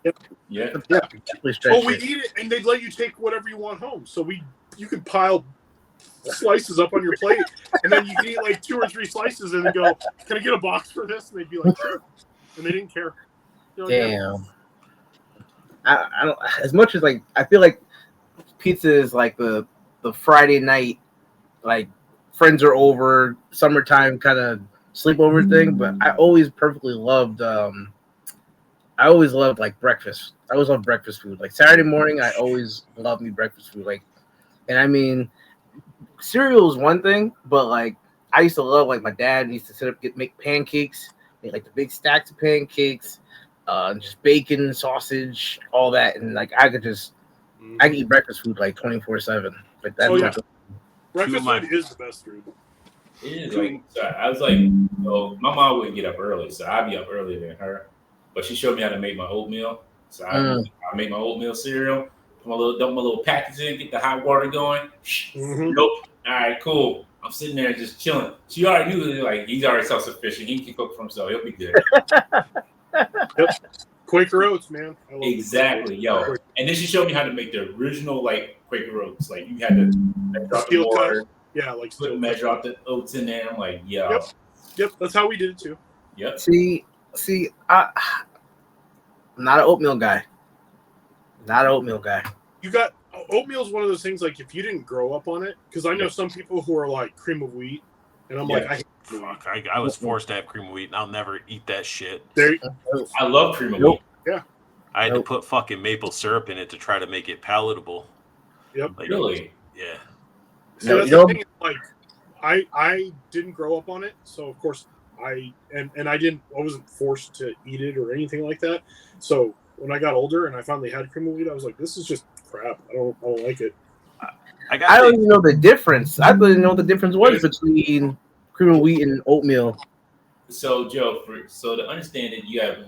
Yeah. Definitely stretch Oh, we it. eat it, and they'd let you take whatever you want home. So you could pile slices up on your plate, and then you could eat like 2 or 3 slices, and then go, "Can I get a box for this?" And they'd be like, "Sure," and they didn't care. Damn. I don't. As much as like, I feel like pizza is like the Friday night, like friends are over, summertime kind of sleepover thing. But I always perfectly loved. I always loved like breakfast. I always loved breakfast food. Like Saturday morning, I always loved me breakfast food. Like, and I mean, cereal is one thing, but like I used to love like my dad used to sit up make pancakes, make like the big stacks of pancakes. Just bacon, sausage, all that, and like I could eat breakfast food like 24/7. Like that's breakfast food is the best food. It is like so I was like, my mom wouldn't get up early, so I'd be up earlier than her. But she showed me how to make my oatmeal. So I make my oatmeal cereal, dump my little packets in, get the hot water going. Nope. All right, cool. I'm sitting there just chilling. She already knew like he's already self-sufficient. He can cook for himself. He'll be good. Yep. Quaker Oats, man. Exactly, yo. And then she showed me how to make the original like Quaker Oats. Like you had to drop the water. Yeah, like measure out the oats in there. I'm like, yo. Yep. That's how we did it too. Yep. See, I'm not an oatmeal guy. You got oatmeal is one of those things like if you didn't grow up on it, because I know some people who are like cream of wheat, and I'm like, I hate cream of wheat. I was forced to have cream of wheat, and I'll never eat that shit. I love cream of wheat. Yeah. I had to put fucking maple syrup in it to try to make it palatable. Yep. Like, Really? Yeah. So that's the thing. Like, I didn't grow up on it, so of course I wasn't forced to eat it or anything like that. So when I got older and I finally had cream of wheat, I was like, this is just crap. I don't like it. I don't even know the difference. I didn't know what the difference was between cream of wheat and oatmeal. So Joe, so to understand it, you have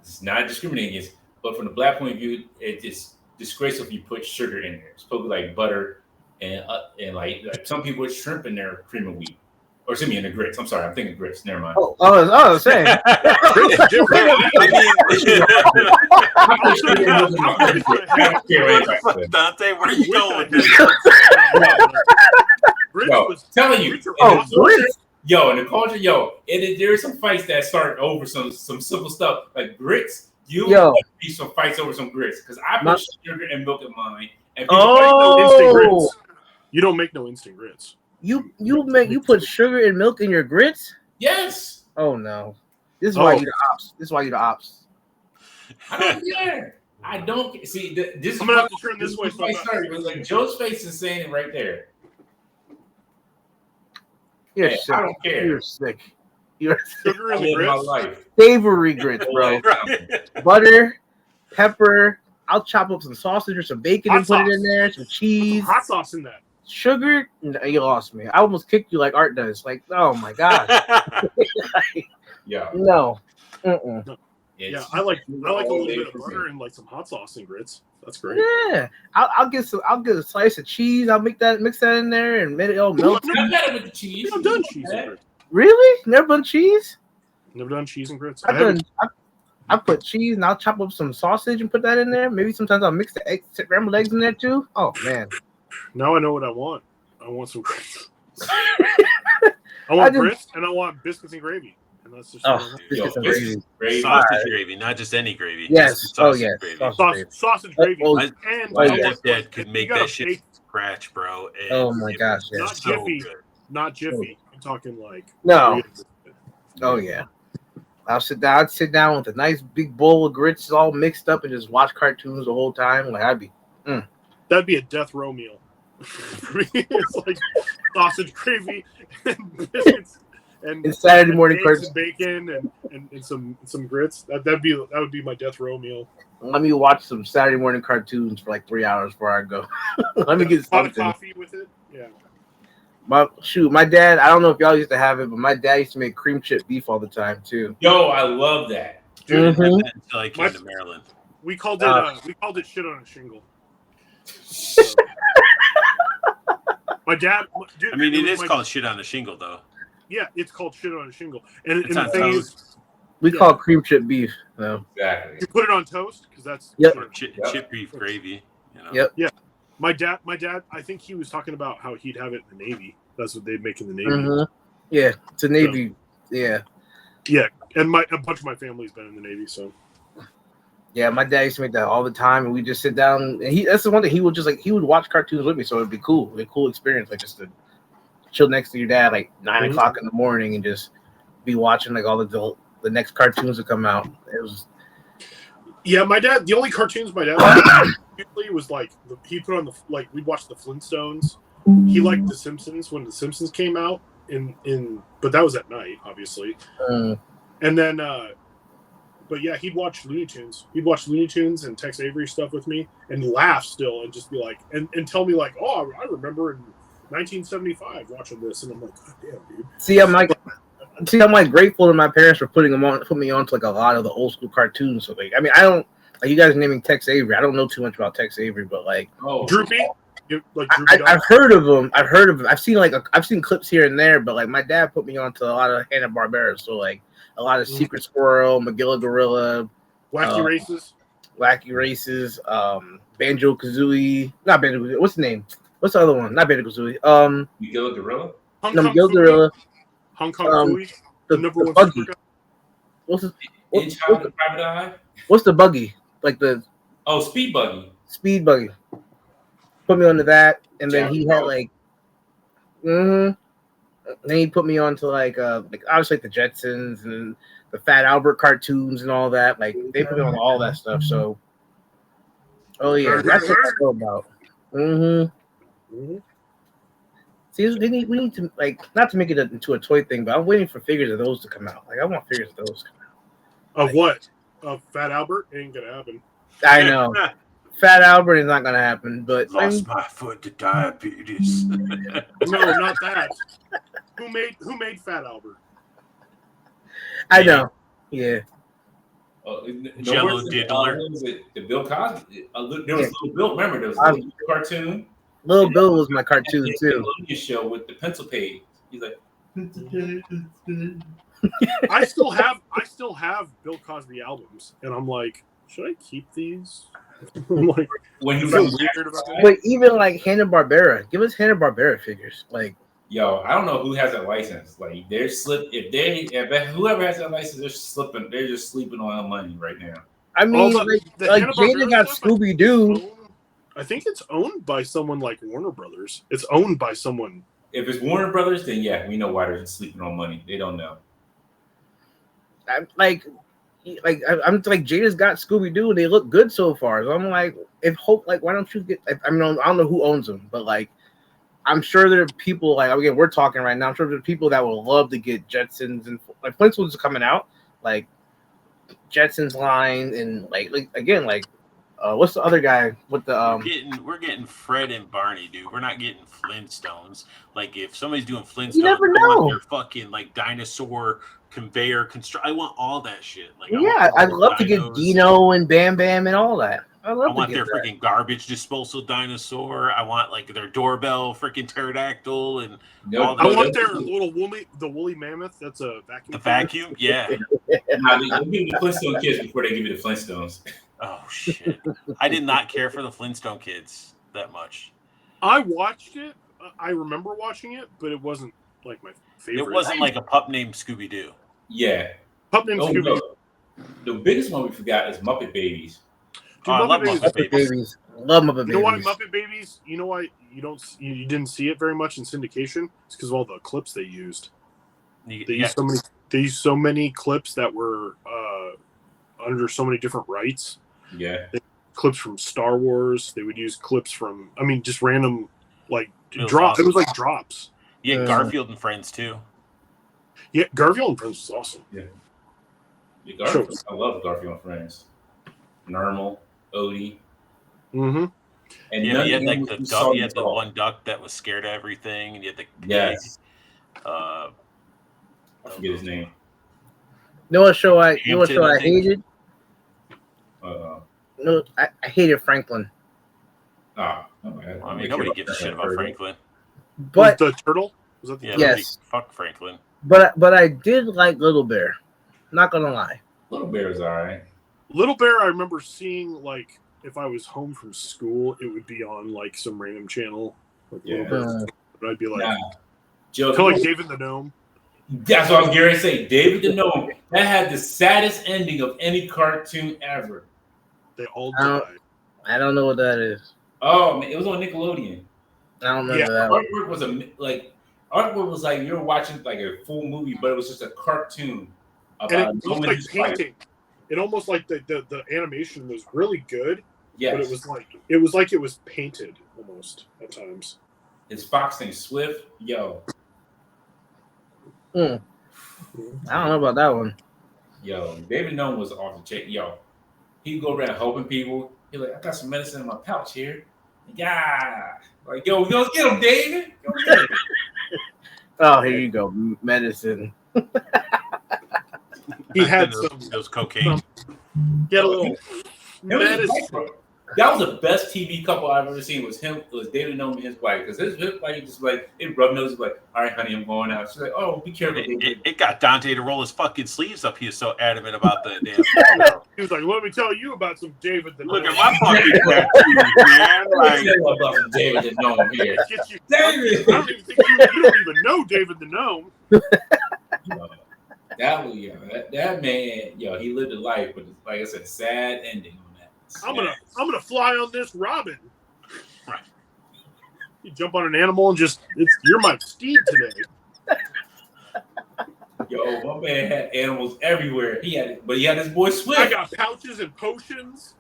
it's not discriminating against, but from the black point of view, it's just disgraceful if you put sugar in there. It's probably like butter and like some people put shrimp in their cream of wheat. Or excuse me, in the grits. I'm sorry, I'm thinking grits. Never mind. Oh, I was saying. Dante, where are you going? Telling you. Grits. Yo, in the culture, there's some fights that start over some simple stuff like grits. Be some fights over some grits because I put sugar and milk in mine. And instant grits. You don't make no instant grits. You put sugar and milk in your grits? Yes. Oh no. This is why you the ops. I don't care. I don't see. This I'm gonna have to turn this way. Like Joe's face is saying it right there. You're sick. I don't care. You're sick. You're sugar in the grits. My life. Savory grits, bro. Butter, pepper. I'll chop up some sausage or some bacon and put it in there. Some cheese. Hot sauce in that. Sugar. No, you lost me. I almost kicked you like Art does. Like, oh my god. Yeah. No. Yeah, I like a little bit of butter and like some hot sauce and grits. That's great. Yeah, I'll get a slice of cheese. I'll mix that in there and make it all melt. I'm better with the cheese. I've done cheese. Really? Never done cheese? Never done cheese and grits. I put cheese and I'll chop up some sausage and put that in there. Maybe sometimes I'll mix the eggs, scrambled eggs in there too. Oh man! Now I know what I want. I want some grits. I want grits and I want biscuits and gravy. And that's just biscuits and gravy. Sausage gravy, not just any gravy. Yes. Sausage gravy. Sausage gravy. And my dad could make that shit from scratch, bro. Oh my gosh! Yes. Not so Jiffy. Good. Not Jiffy. I'm talking like no. Oh yeah. I'd sit down with a nice big bowl of grits all mixed up and just watch cartoons the whole time. Like that'd be a death row meal. For me, it's like sausage gravy and biscuits and Saturday morning eggs and bacon and some grits. That would be my death row meal. Let me watch some Saturday morning cartoons for like 3 hours before I go. Let me get hot something. coffee with it. Yeah. My dad, I don't know if y'all used to have it, but my dad used to make cream chip beef all the time too. Yo, I love that. Dude, until I came to Maryland. We called it shit on a shingle. So, my dad. Dude, I mean, it is called shit on a shingle, though. Yeah, it's called shit on a shingle, and It's the on thing toast. is, We call it cream chip beef. No. Exactly. you put it on toast because that's Chip beef gravy. You know? Yep. Yeah. My dad, I think he was talking about how he'd have it in the Navy. That's what they'd make in the Navy. Mm-hmm. Yeah, it's a Navy. Yeah. Yeah, and a bunch of my family's been in the Navy, so. Yeah, my dad used to make that all the time, and we just sit down. And that's the one thing he would watch cartoons with me, so it'd be cool. It'd be a cool experience, like just to chill next to your dad, like 9 o'clock in the morning, and just be watching like all the next cartoons that come out. It was. Yeah, my dad. The only cartoons my dad liked usually was like he put on we'd watch the Flintstones. He liked The Simpsons when The Simpsons came out but that was at night, obviously. And then, but yeah, he'd watch Looney Tunes. He'd watch Looney Tunes and Tex Avery stuff with me and laugh still and just be like and tell me like, oh, I remember in 1975 watching this, and I'm like, God damn, dude. See, I'm like grateful to my parents for put me on to like a lot of the old school cartoons. So like, I mean, I don't like you guys naming Tex Avery. I don't know too much about Tex Avery, but like, Droopy. I've heard of him. I've seen clips here and there, but like my dad put me on to a lot of Hanna-Barbera. So like a lot of Secret Squirrel, Magilla Gorilla, Wacky Races, Banjo-Kazooie. Not Banjo-Kazooie. What's the name? What's the other one? Not Banjo-Kazooie. Magilla Gorilla. Magilla Gorilla. Hong Kong Phooey. The number one buggy. What's the Private Eye? What's the buggy? Like the Speed Buggy. Speed Buggy. Put me onto that, and then he had like, then he put me on to like obviously like the Jetsons and the Fat Albert cartoons and all that. Like they put me on all that stuff. So, oh yeah, that's what it's all about. See, we need to like not to make it into a toy thing, but I'm waiting for figures of those to come out. Like I want figures of those to come out. Of what? Of Fat Albert? Ain't gonna happen. I know. Fat Albert is not gonna happen, but lost my foot to diabetes. No, not that. Who made Fat Albert? I know. Yeah. Jello Diddler. The Bill Cosby. There was Little Bill. Remember, there was a little cartoon. Little Bill was my cartoon too. The show with the pencil page. He's like. I still have Bill Cosby albums, and I'm like, should I keep these? I'm like, when he feel weird about that. But even like Hanna-Barbera, give us Hanna-Barbera figures. Like, yo, I don't know who has that license. Like, they're whoever has that license, they're slipping. They're just sleeping on money right now. I mean, like Jada got Scooby Doo. I think it's owned by someone like Warner Brothers. It's owned by someone. If it's Warner Brothers, then yeah, we know why they're sleeping on money. They don't know. I'm like Jada's got Scooby Doo and they look good so far. So I'm like, why don't you get? I mean, I don't know who owns them, but like, I'm sure there are people like again we're talking right now. I'm sure there are people that would love to get Jetsons and like Flintstones are coming out, like Jetsons line and like again like. What's the other guy with the We're getting Fred and Barney, dude. We're not getting Flintstones. Like if somebody's doing Flintstones, you never I want know. their fucking like dinosaur conveyor construct. I want all that shit. Like I'd love to get Dino and Bam Bam and all that. I I love to want get their that. freaking garbage disposal dinosaur. I want like their doorbell freaking pterodactyl and all I the want their little woolly mammoth. That's a vacuum. vacuum. Yeah. Nah, they give me the Flintstone kids before they give me the Flintstones. Oh shit. I did not care for the Flintstone kids that much. I watched it. I remember watching it, but it wasn't like my favorite. It wasn't like a pup named Scooby Doo. Yeah. Pup named Oh, Scooby. no. The biggest one we forgot is Muppet Babies. Oh, I love Muppet Muppet Muppet Babies. Babies. Love Muppet You know why Babies. Muppet Babies? You know why you didn't see it very much in syndication? It's because of all the clips they used. You- They yeah. used so many clips that were under so many different rights. Yeah. Clips from Star Wars. They would use clips from just random like It was drops. awesome. It was like drops. You had Yeah. Garfield and Friends too. Yeah, Garfield and Friends was awesome. Yeah, Garfield. I love Garfield and Friends. Normal, Odie. Mm-hmm. And Yeah, none you of had like them the was duck, you had the solid. one duck that was scared of everything, and you had the pig. Yes. Uh, I forget his name. You know what show I Hampton, I think. hated? No, I hated Franklin. I I mean, nobody gives a shit about Franklin. But the turtle? Was that the Yeah, turtle? Yes. nobody, fuck Franklin. but I did like Little Bear. Not gonna lie. Little Bear is all right. Little Bear, I remember seeing like if I was home from school, it would be on like some random channel. Like Yeah. Little Bear. But I'd be like, Nah. Joe, kind of like David the Gnome. that's what I was getting ready to say. David the Gnome. That had the saddest ending of any cartoon ever. They all I don't- died. I don't know what that is. Oh man, it was on Nickelodeon. I don't remember Yeah. that one. Artwork was like you were watching like a full movie, but it was just a cartoon And about it looked like painting. It almost like the animation was really good, Yes, but it was like it was painted almost at times. his fox named Swift. Yo, I don't know about that one. David Gnome was off the chain. Yo, he'd go around helping people. He's like, I got some medicine in my pouch here. Yeah, like yo, go get him, David. Go get him. Oh, here you go. Medicine. He had those cocaine. Get a little It was his medicine. wife. That was the best TV couple I've ever seen. Was him? It was David Gnome and his wife. Because his wife just like it rubbed noses like, all right, honey, I'm going out. She's like, oh, be careful, David. It got Dante to roll his fucking sleeves up. He was so adamant about the damn. He was like, let me tell you about some David the Look Gnome. at my fucking tattoos, man. Let me Like, tell you about some David the Gnome here. Get you, David! I don't even think you don't even know David the Gnome. That was that man. He lived a life, but like I said, sad ending on that. I'm gonna fly on this robin. Right. You jump on an animal and you're my steed today. My man had animals everywhere. He had his boy Swift. I got pouches and potions,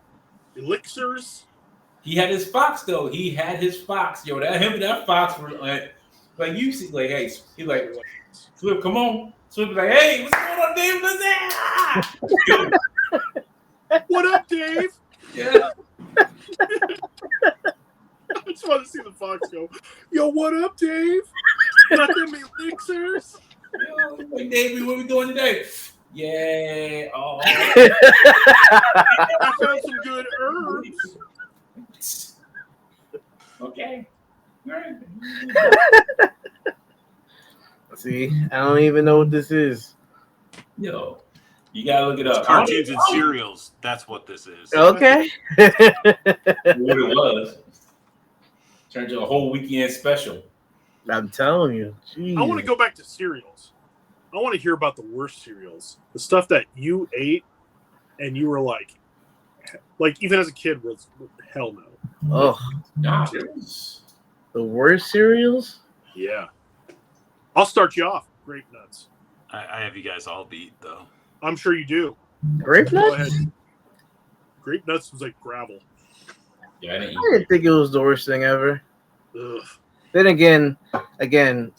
elixirs. He had his fox though. He had his fox. Him and that fox were like you see, like hey, he like Swift, come on. Swift was like, hey, what's going on, Dave? What up, Dave? Yeah. I just want to see the fox go, yo, what up, Dave? Got them elixirs? Like, Davey, what we doing today? Yeah. Oh. I found some good herbs. Okay. All right. See, I don't even know what this is. You gotta look it up. cartoons and cereals. That's what this is. Okay. What it was. Turned to a whole weekend special. I'm telling you. I want to go back to cereals. I want to hear about the worst cereals. The stuff that you ate and you were like even as a kid was hell no. Oh, Nah, the worst cereals? Yeah. I'll start you off. Grape nuts. I have you guys all beat though. I'm sure you do. Grape Go nuts? ahead. Grape nuts was like gravel. Yeah, I didn't I didn't think it was the worst thing ever. Ugh. Then again,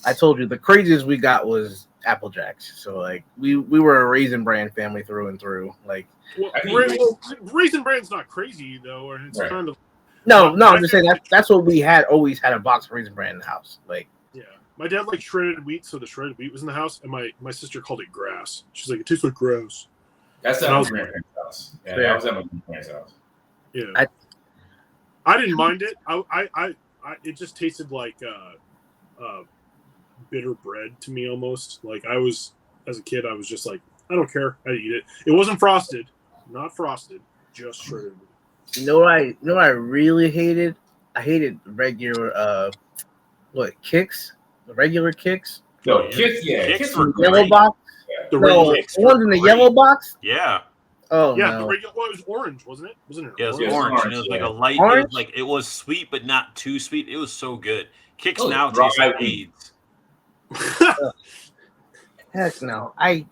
I told you the craziest we got was Apple Jacks. So like we were a Raisin Bran family through and through. Like Well, I think Raisin Bran's not crazy though, or it's Right. kind of no, I'm just saying that's what we had. Always had a box of Raisin Bran in the house. Like yeah. My dad liked shredded wheat, so the shredded wheat was in the house, and my sister called it grass. She's like, it tastes like grass. That's at And I my was- grandparents' house. Yeah, Fair. that was at my grandparents' house. Yeah. I didn't mind it. I it just tasted like bitter bread to me almost. Like I was as a kid, I was just like, I don't care. I eat it. It wasn't frosted, not frosted, just shredded. You know what I really hated? I hated regular Kicks? The regular Kicks? No, Kicks, yeah. Kicks Kicks were In the yellow great. box? The No, regular, Kicks the ones were in the great. yellow box? Yeah. Oh yeah, no. the regular. Well, it was orange, wasn't it? Wasn't it? Yeah, it was Yeah, orange. And orange, it was like yeah. a light. Orange? It was sweet, but not too sweet. It was so good. Kicks Oh, now dry taste like wheat. AIDS. Heck no. I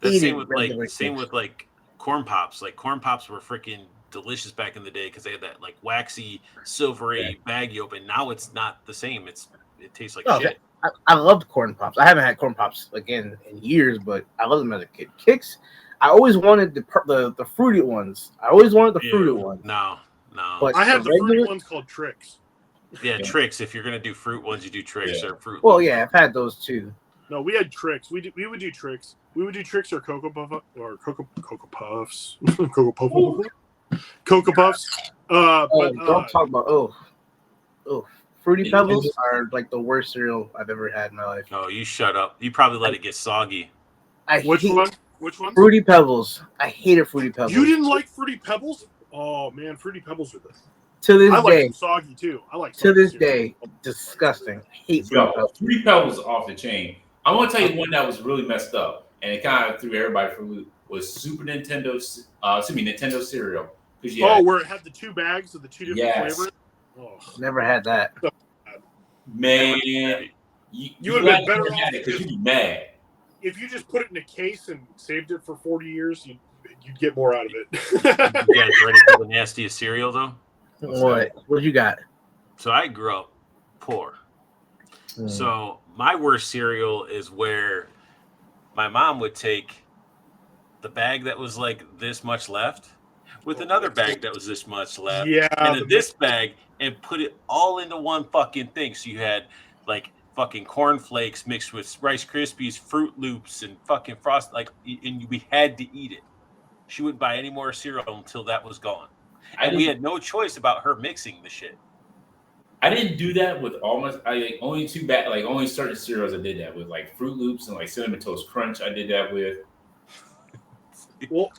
The hated same with regular with like corn pops. Like corn pops were freaking delicious back in the day because they had that like waxy, silvery bag yolk. And now it's not the same. It tastes like Oh, shit. I loved corn pops. I haven't had corn pops again in years, but I loved them as a kid. Kicks, I always wanted the fruity ones. I always wanted the fruity ones. No. But I had the fruity regular ones called Tricks. Yeah, Tricks. If you're gonna do fruit ones, you do Tricks or Fruit well, Loops. yeah, I've had those too. No, we had Tricks. We would do Tricks. We would do Tricks or Cocoa Puff or Cocoa Puffs. Cocoa Puffs. Don't talk about Fruity Pebbles are like the worst cereal I've ever had in my life. Oh, you shut up. You probably let it get soggy. Which hate one? Which one? Fruity Pebbles. I hated Fruity Pebbles. You didn't like Fruity Pebbles? Oh man, Fruity Pebbles are the. To this I like day. them soggy too. I like. To this soggy day, disgusting. I hate Fruity Pebbles. Fruity Pebbles off the chain. I want to tell you one that was really messed up, and it kind of threw everybody for a loop. Was Nintendo cereal. Oh, where it had the two bags of the two different Yes. flavors. Oh, Never had that. Man, you would have been better off because you'd be mad. if you just put it in a case and saved it for 40 years. You'd get more out of it. You guys ready for the nastiest cereal though? What you got? So I grew up poor. So my worst cereal is where my mom would take the bag that was like this much left with another bag that was this much left, Yeah, and then this bag and put it all into one fucking thing. So you had like fucking cornflakes mixed with Rice Krispies, Fruit Loops, and fucking Frost. Like, and we had to eat it. She wouldn't buy any more cereal until that was gone, and we had no choice about her mixing the shit. I didn't do that with almost. Only only certain cereals I did that with, like Fruit Loops and like Cinnamon Toast Crunch. I did that with. Well,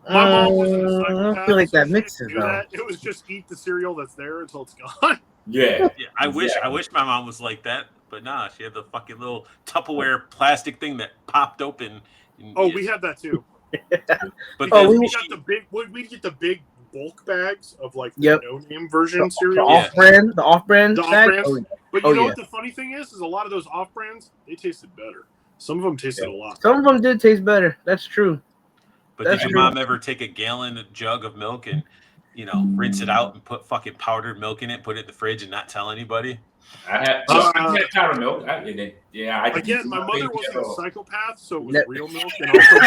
my mom was a I psychopath. feel like so that she mixes didn't do though. that. It was just eat the cereal that's there until it's gone. Yeah. I wish my mom was like that, but nah, she had the fucking little Tupperware plastic thing that popped open. Oh, we had that too. But Because then we got the big. We'd get the big bulk bags of like the no-name version cereal. The off-brand The bag? off-brands. But you know what the funny thing is a lot of those off-brands, they tasted better. Some of them tasted a lot. Some of them did taste better. That's true. But did your mom ever take a gallon jug of milk and, rinse it out and put fucking powdered milk in it, put it in the fridge and not tell anybody? I had powdered milk. Again, my mother wasn't a psychopath, so it was real milk. And also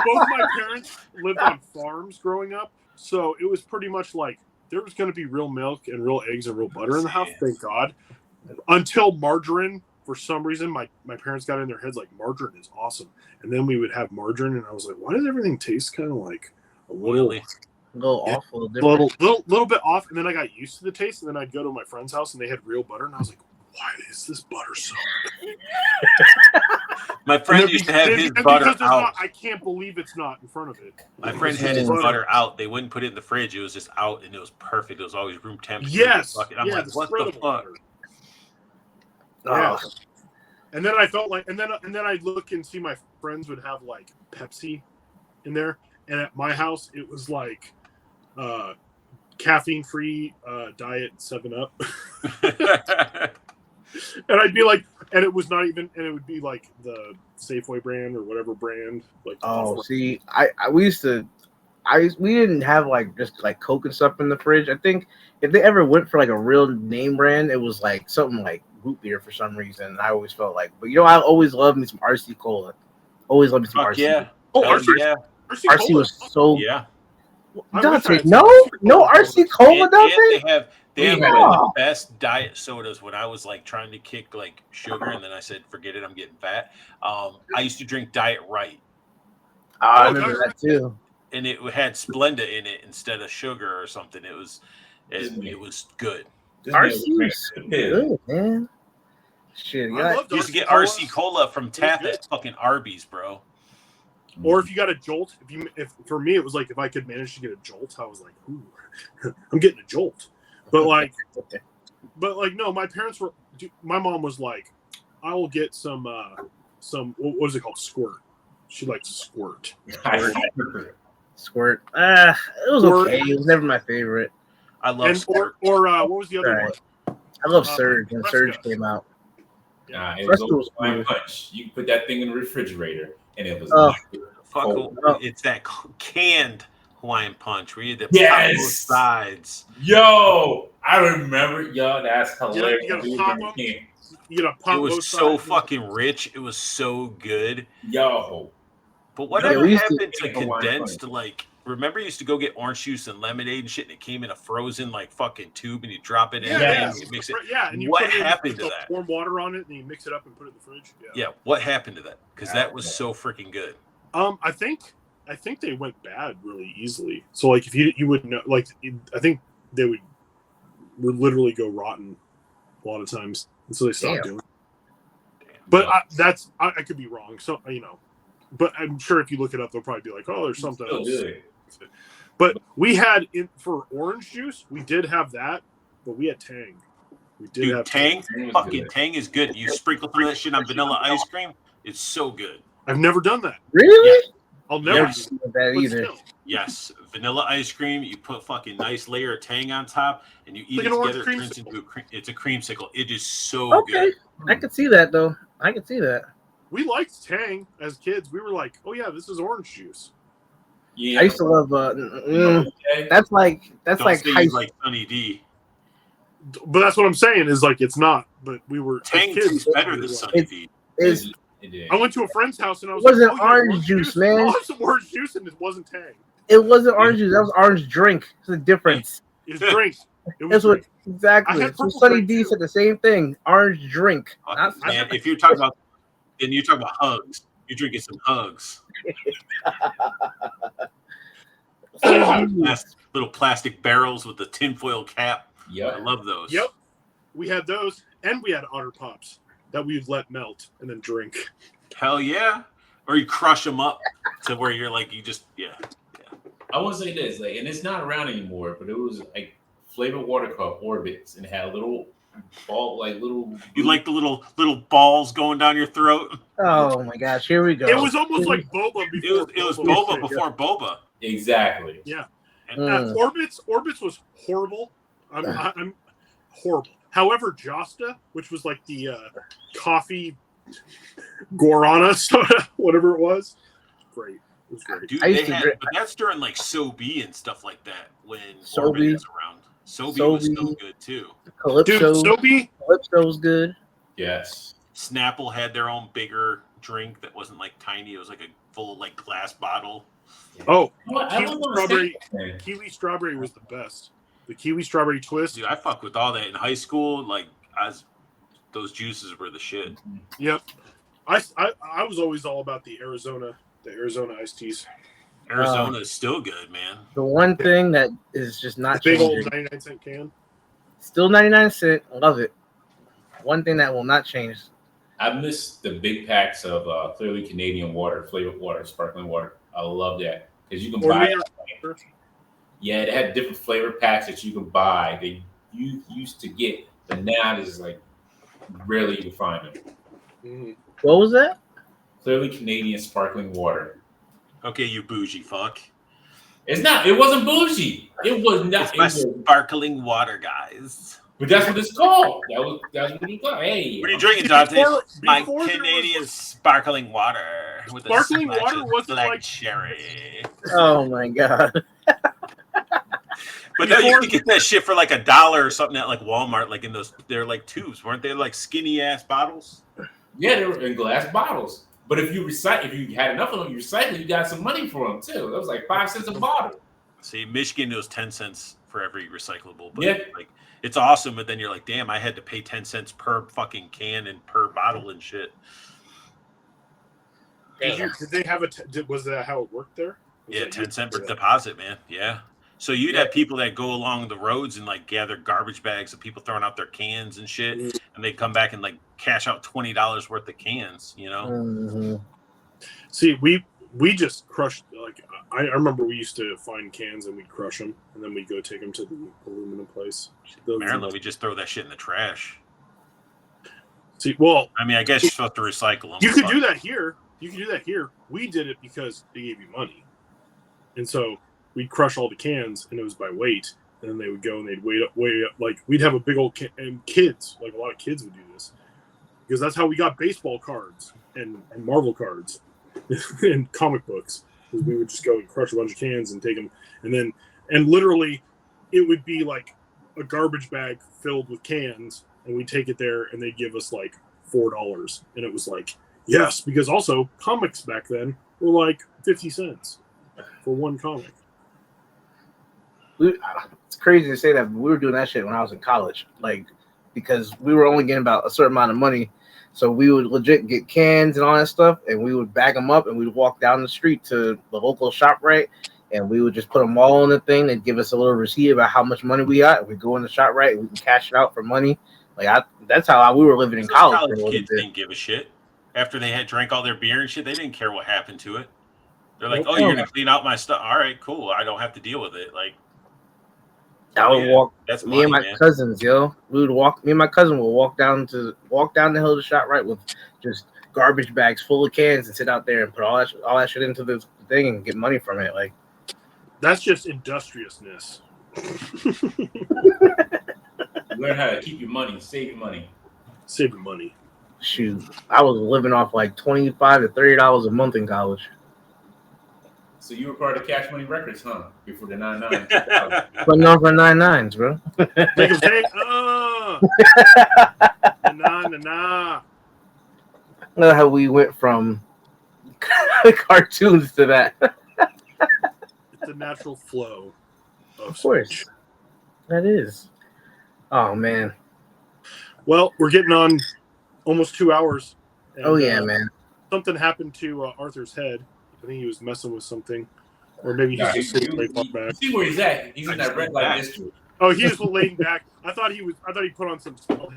both my parents lived on farms growing up, so it was pretty much like there was going to be real milk and real eggs and real butter in the house, thank God. Until margarine, for some reason, my parents got in their heads like margarine is awesome. And then we would have margarine, and I was like, why does everything taste kind of like a little off, a little different. Little bit off, and then I got used to the taste, and then I'd go to my friend's house, and they had real butter, and I was like, why is this butter so good? My friend used to have his butter out. I can't believe it's not in front of it. My friend had his butter out. They wouldn't put it in the fridge. It was just out, and it was perfect. It was always room temperature. Yes. I'm like, what the fuck? Yeah. And then I felt like, and then I'd look and see my friends would have like Pepsi in there, and at my house it was like caffeine-free diet 7-Up. And I'd be like, and it was not even, and it would be like the Safeway brand or whatever brand. Like, see, we didn't have like just like Coke and stuff in the fridge. I think if they ever went for like a real name brand, it was like something like root beer for some reason. I always felt like, but I always loved me some RC Cola. Always loved me some RC. Yeah. Oh, RC was so. Yeah. Dante, no RC Cola, Dante. They have one of the best diet sodas when I was like trying to kick like sugar, and then I said, forget it, I'm getting fat. I used to drink Diet Right. I remember that too. and it had Splenda in it instead of sugar or something. It was good. This man was RC drinking is the pill. good, man. Shit, I yeah. loved You used to get Cola. RC Cola from tap good. at fucking Arby's, bro. Or if you got a Jolt, if for me it was like if I could manage to get a Jolt, I was like, ooh, I'm getting a Jolt. But like no, my parents were. My mom was like, I will get some what was it called, Squirt. She liked Squirt. Squirt. It was Squirt. okay. It was never my favorite. I love Squirt. Or what was the other Right. one? I love Surge when Fresca. Surge came out. Nah, it Fresca was was Hawaiian cool. Punch. You put that thing in the refrigerator, and it was Fuck, cold. it's that canned Hawaiian Punch where you had to Yes! pop both sides. Yo, I remember. Yo, that's hilarious. You gotta pop them. You gotta pop It was both so sides. fucking rich. It was so good. Yo, But whatever we used to happened to make Hawaiian condensed, like, remember you used to go get orange juice and lemonade and shit, and it came in a frozen, like, fucking tube, and you drop it in Yeah, there yeah. and you mix it. Yeah, and you What put it in, happened put to that? warm water on it, and you mix it up and put it in the fridge. Yeah, what happened to that? Because that was so freaking good. I think they went bad really easily. So like if you would know, like I think they would literally go rotten a lot of times, and so they stopped doing it. But I could be wrong. So but I'm sure if you look it up, they'll probably be like, oh, there's something else. good. But we had for orange juice, we did have that, but we had Tang. We did Dude, have Tang, was fucking good. Tang is good. You sprinkle some of that shit on vanilla ice cream. It's so good. I've never done that. Really? I'll never Never do seen that. that But either. still, Yes, vanilla ice cream. You put fucking nice layer of Tang on top, and you eat Like it an orange together. It turns creamsicle. into it's a creamsicle. It is so Okay, good. I could see that though. I could see that. we liked Tang as kids. We were like, oh yeah, this is orange juice. Yeah, I used to love. That's like Don't high say you school. like Sunny D. But that's what I'm saying is like it's not. But we were Tang as kids. tastes better than Sunny It's- D. Is I went to a friend's house and I was wasn't like, orange juice, man. I'll have some orange juice, and it wasn't Tang. it wasn't orange juice? That was orange drink. It's the difference. It's drink. It was That's what drink. I exactly. had So purple Sunny drink, D too. said the same thing. Orange drink. Not Man, if you're talking about, then you're talking about hugs. You're drinking some hugs. Little plastic barrels with the tinfoil cap. I Yeah. love those. Yep. We had those, and we had Otter Pops that we'd let melt and then drink. Hell yeah. Or you crush them up to where you're like, you just, yeah. I will say this, like, and it's not around anymore, but it was like flavored water called Orbits, and it had a little ball, like little. You like the little balls going down your throat? Oh my gosh, here we go. It was almost like boba before. It was boba before boba. Exactly. Yeah. And Orbits was horrible. I'm horrible. However, Josta, which was like the coffee guarana soda, whatever it was, great. It was great. dude, I used to drink- but that's during like Sobe and stuff like that when Sobe. Orbit was around. Sobe was so good too. Dude, Calypso. Sobe, Calypso was good. Yes. Snapple had their own bigger drink that wasn't like tiny. It was like a full like glass bottle. oh, I don't want to say that. kiwi strawberry was the best. The kiwi strawberry twist. Dude, I fucked with all that in high school. Like, those juices were the shit. Yep. I was always all about the Arizona iced teas. Arizona is still good, man. The one thing that is just The not big old changing. 99-cent can. Still 99 cents. Love it. One thing that will not change. I miss the big packs of clearly Canadian water, flavored water, sparkling water. I love that because you can Or buy. New Yeah, they had different flavor packs that you can buy. You used to get, but now it's like rarely you can find them. Mhm. What was that? Clearly Canadian sparkling water. Okay, you bougie fuck. It's not. It wasn't bougie. It was not. It's my sparkling water, guys. But that's what it's called. That's what it's called. Hey, What are you drinking, Dante? My before there Canadian was- sparkling water with Sparkling a splash water of wasn't black like- cherry. Oh my god. But now you Before- can get that shit for like $1 or something at like Walmart, like in those. They're like tubes, weren't they? Like skinny ass bottles. yeah, they were in glass bottles. But if you had enough of them, you recycle, you got some money for them too. That was like 5 cents a bottle. See, Michigan, it was 10 cents for every recyclable. But Yeah. like, it's awesome. But then you're like, damn, I had to pay 10 cents per fucking can and per bottle and shit. Did they have was that how it worked there? Yeah, 10-cent deposit, man. Yeah. So you'd have people that go along the roads and like gather garbage bags of people throwing out their cans and shit, and they come back and like cash out $20 worth of cans. You know. Mm-hmm. See, we just crushed. Like I remember we used to find cans and we'd crush them, and then we'd go take them to the aluminum place. Maryland, we just throw that shit in the trash. See, well, I mean, I guess you're supposed to recycle them. you could do that here. You could do that here. We did it because they gave you money, and so we'd crush all the cans, and it was by weight. And then they would go and they'd weigh up. Like we'd have a big old and kids, like a lot of kids would do this because that's how we got baseball cards and Marvel cards and comic books. Because we would just go and crush a bunch of cans and take them, and literally, it would be like a garbage bag filled with cans, and we'd take it there, and they'd give us like $4, and it was like yes, because also comics back then were like 50 cents for one comic. It's crazy to say that, but we were doing that shit when I was in college, like because we were only getting about a certain amount of money, so we would legit get cans and all that stuff, and we would bag them up, and we'd walk down the street to the local ShopRite, and we would just put them all in the thing. They'd give us a little receipt about how much money we got. We'd go in the ShopRite, and we can cash it out for money. Like that's how we were living in college. College kids didn't give a shit after they had drank all their beer and shit. They didn't care what happened to it. They're like, "Oh, you're gonna clean out my stuff? All right, cool. I don't have to deal with it." Like. I would walk. That's me and my cousins, yo. We would walk. Me and my cousin would walk down the hill to ShopRite with just garbage bags full of cans and sit out there and put all that shit into the thing and get money from it. Like that's just industriousness. Learn how to keep your money, save your money. Save your money. Shoot, I was living off like $25 to $30 a month in college. So you were part of Cash Money Records, huh? Before the 99. Putting on for 99s, bro. Make them say, nah. I know how we went from cartoons to that. It's a natural flow. Of course. That is. Oh, man. Well, we're getting on almost 2 hours. And, man. Something happened to Arthur's head. I think he was messing with something. Or maybe he's just sitting way far back. See where he's at. He's in that red light district. Oh, he was laying back. I thought he put on some spell.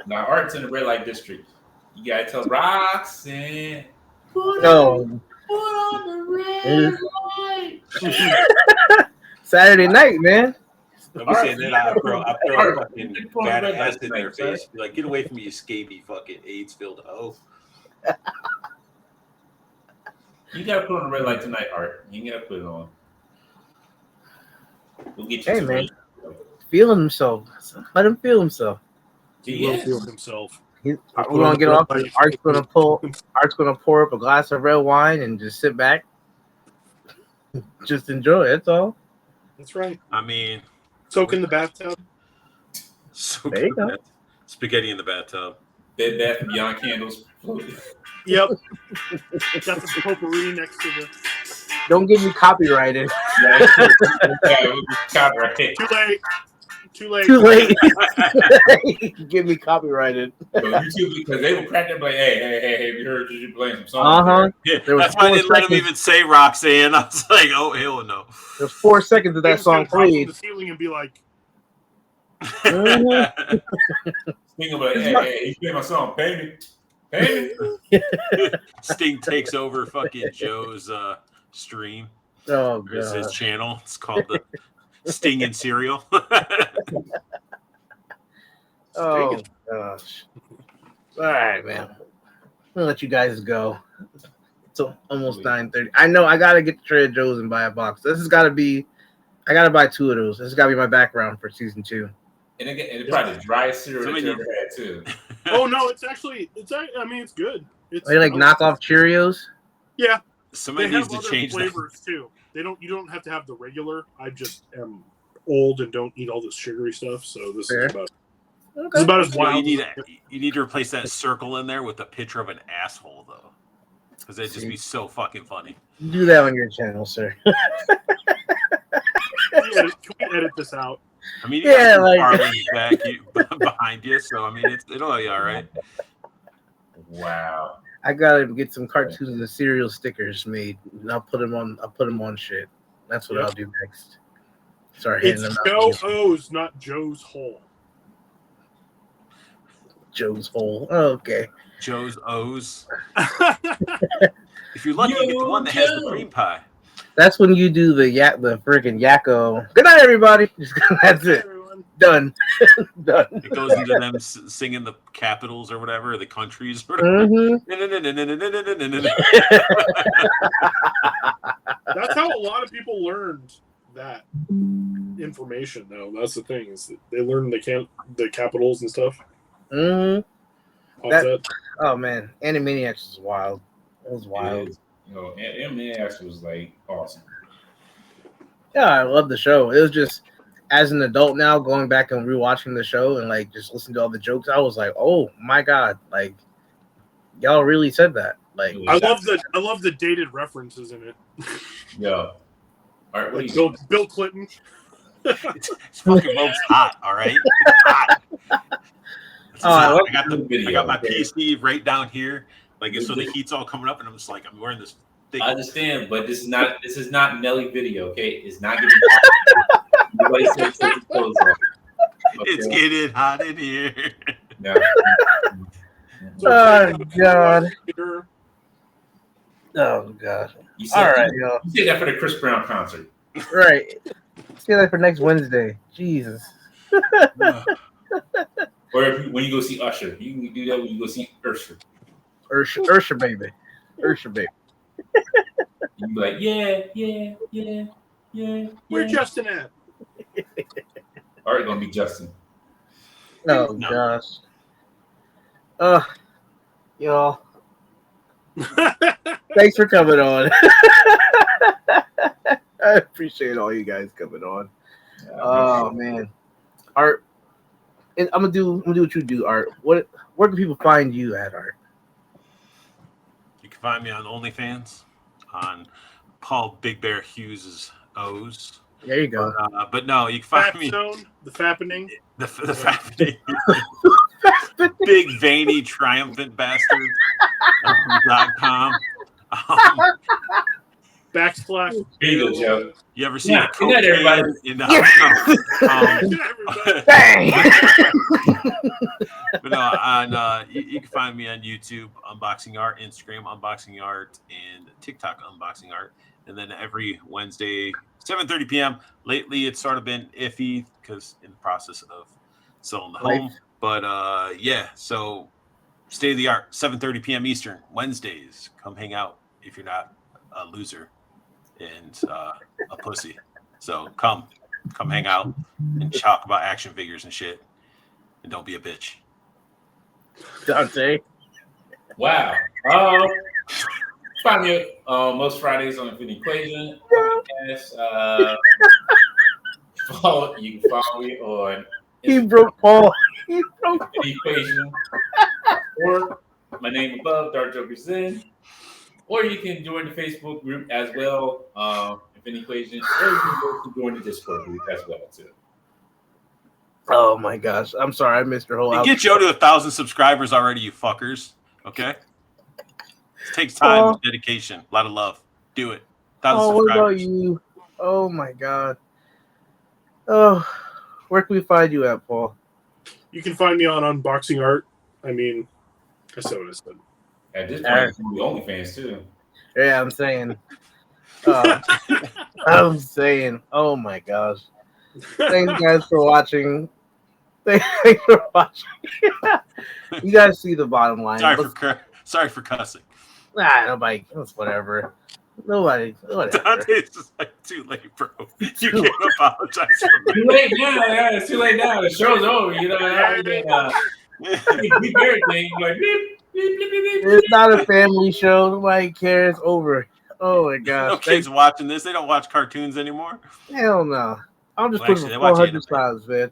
Now, Art's in the red light district. You gotta tell Roxanne. Put on the red light. Saturday night, man. Let me say that I throw a fucking bad ass in their face. Be like, get away from me, you scaby fucking AIDS-filled hoe. You gotta put on the red light tonight, Art. You gotta put it on. We'll get you. Hey, man. Feeling himself. Let him feel himself. He will feel himself. We're gonna get off. Art's gonna pour up a glass of red wine and just sit back, just enjoy it. That's all. That's right. I mean, soak in the bathtub. There you go. Spaghetti in the bathtub. Bed Bath & Beyond candles. Yep. Got the potpourri next to the. Don't get me copyrighted. Copyrighted. Too late. Get me copyrighted. YouTube, because they will crack that like, hey, we heard you playing some songs. Yeah, that's why I didn't let him even say Roxanne. I was like, oh hell no. There's 4 seconds of that song played. The ceiling and be like. Sting like, hey, you play my song, pay me. Sting takes over fucking Joe's stream. Oh god. It's his channel. It's called the Sting and Cereal. Oh gosh. All right, man. I'm gonna let you guys go. It's almost 9:30. I know I gotta get to Trader Joe's and buy a box. This has gotta be. I gotta buy 2 of those. This has gotta be my background for season 2. And it's probably the driest cereal that you ever had too. Oh no, it's I mean, it's good. It's they like knockoff Cheerios. Yeah. Somebody needs to change flavors too. You don't have to have the regular. I just am old and don't eat all this sugary stuff, so this is about as wild. You need to replace that circle in there with a picture of an asshole though, because it'd just be so fucking funny. Do that on your channel, sir. Can we edit this out? I mean, you got back behind you, so I mean, it'll be all right. Wow. I gotta get some cartoons and cereal stickers made, and I'll put them on. I'll put them on shit. That's what Yep. I'll do next. Start It's handing them Joe out. O's, not Joe's Hole. Joe's hole. Oh, okay. Joe's O's. If you're lucky, you get the one that has the Joe. cream pie. That's when you do the freaking yakko. Good night, everybody. That's it. Everyone. Done. Done. It goes into them singing the capitals or whatever, or the countries. Or whatever. Mm-hmm. That's how a lot of people learned that information, though. That's the thing, is that they learned the capitals and stuff. Mm-hmm. Off that. Oh man, Animaniacs was wild. It was wild. It is. You know, Animaniacs was like awesome. Yeah, I love the show. It was just as an adult now, going back and rewatching the show and like just listening to all the jokes, I was like, oh my god, like y'all really said that. Like I love the dated references in it. Yeah. All right, what do Like you Bill Clinton. It's fucking rope's hot, all right? It's hot. It's Oh, I hot. love I got my PC right down here. Like, so the heat's all coming up, and I'm just like, I'm wearing this thick. I understand, but this is not Nelly video, okay? It's not getting hot. Nobody said take your clothes off. Okay? It's getting hot in here. No. oh god. Oh god. You said, All right, y'all. you said that for the Chris Brown concert. Right. See that for next Wednesday. Jesus. Or when you go see Usher. You can do that when you go see Usher. Ursha baby. Ursha baby. You can be like, yeah. Where Justin at? All right, gonna be Justin. Oh No. gosh. Y'all. Thanks for coming on. I appreciate all you guys coming on. Oh man, Art. And I'm gonna do what you do, Art. Where can people find you at, Art? You can find me on OnlyFans on Paul Big Bear Hughes' O's. There you go. But no, you can find Fap me Zone, the fappening. the fappening. Big veiny triumphant bastard .com. Backslash. Here you go, Joe. You ever see Yeah, a good night, cocaine everybody. in Everybody. Bang! But no, on you can find me on YouTube, Unboxing Art, Instagram, Unboxing Art, and TikTok, Unboxing Art. And then every Wednesday, 7:30 p.m. Lately, it's sort of been iffy because in the process of selling the home. But yeah, so State of the Art, 7:30 p.m. Eastern, Wednesdays. Come hang out if you're not a loser and a pussy. So come hang out and talk about action figures and shit. And don't be a bitch. Dante. Wow. Find me most Fridays on Infinite Equation podcast. You can follow me on He broke Paul. He broke. Infinite Equation, or my name above, Dark Joker Zen. Or you can join the Facebook group as well, Infinite Equation, or you can go to join the Discord group as well too. Oh my gosh! I'm sorry, I missed your whole. Hey, get Joe to 1,000 subscribers already, you fuckers. Okay? It takes time and dedication. A lot of love. Do it. 1,000 what about subscribers. you? Oh my god. Oh, where can we find you at, Paul? You can find me on Unboxing Art. I mean, I said what I said. At this point, it's the OnlyFans too. Yeah, I'm saying. Oh my gosh. Thanks guys for watching. Thanks for watching. You guys see the bottom line. Sorry for cussing. Nobody. It's whatever. Nobody. Whatever. Dante's just like, too late, bro. You can't apologize for Too me. late now. Yeah, it's too late now. The show's over. You know, we everything like beep, beep, beep, beep, beep. It's not a family show. Nobody cares. Over. Oh my gosh. No kids watching this. They don't watch cartoons anymore. Hell no. I'm just Well, putting actually, they watch 400 anime. times, man.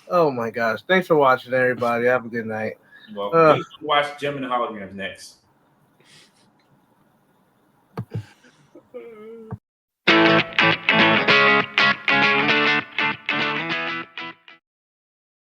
Oh my gosh. Thanks for watching, everybody. Have a good night. Well, watch Gem and the Holograms next.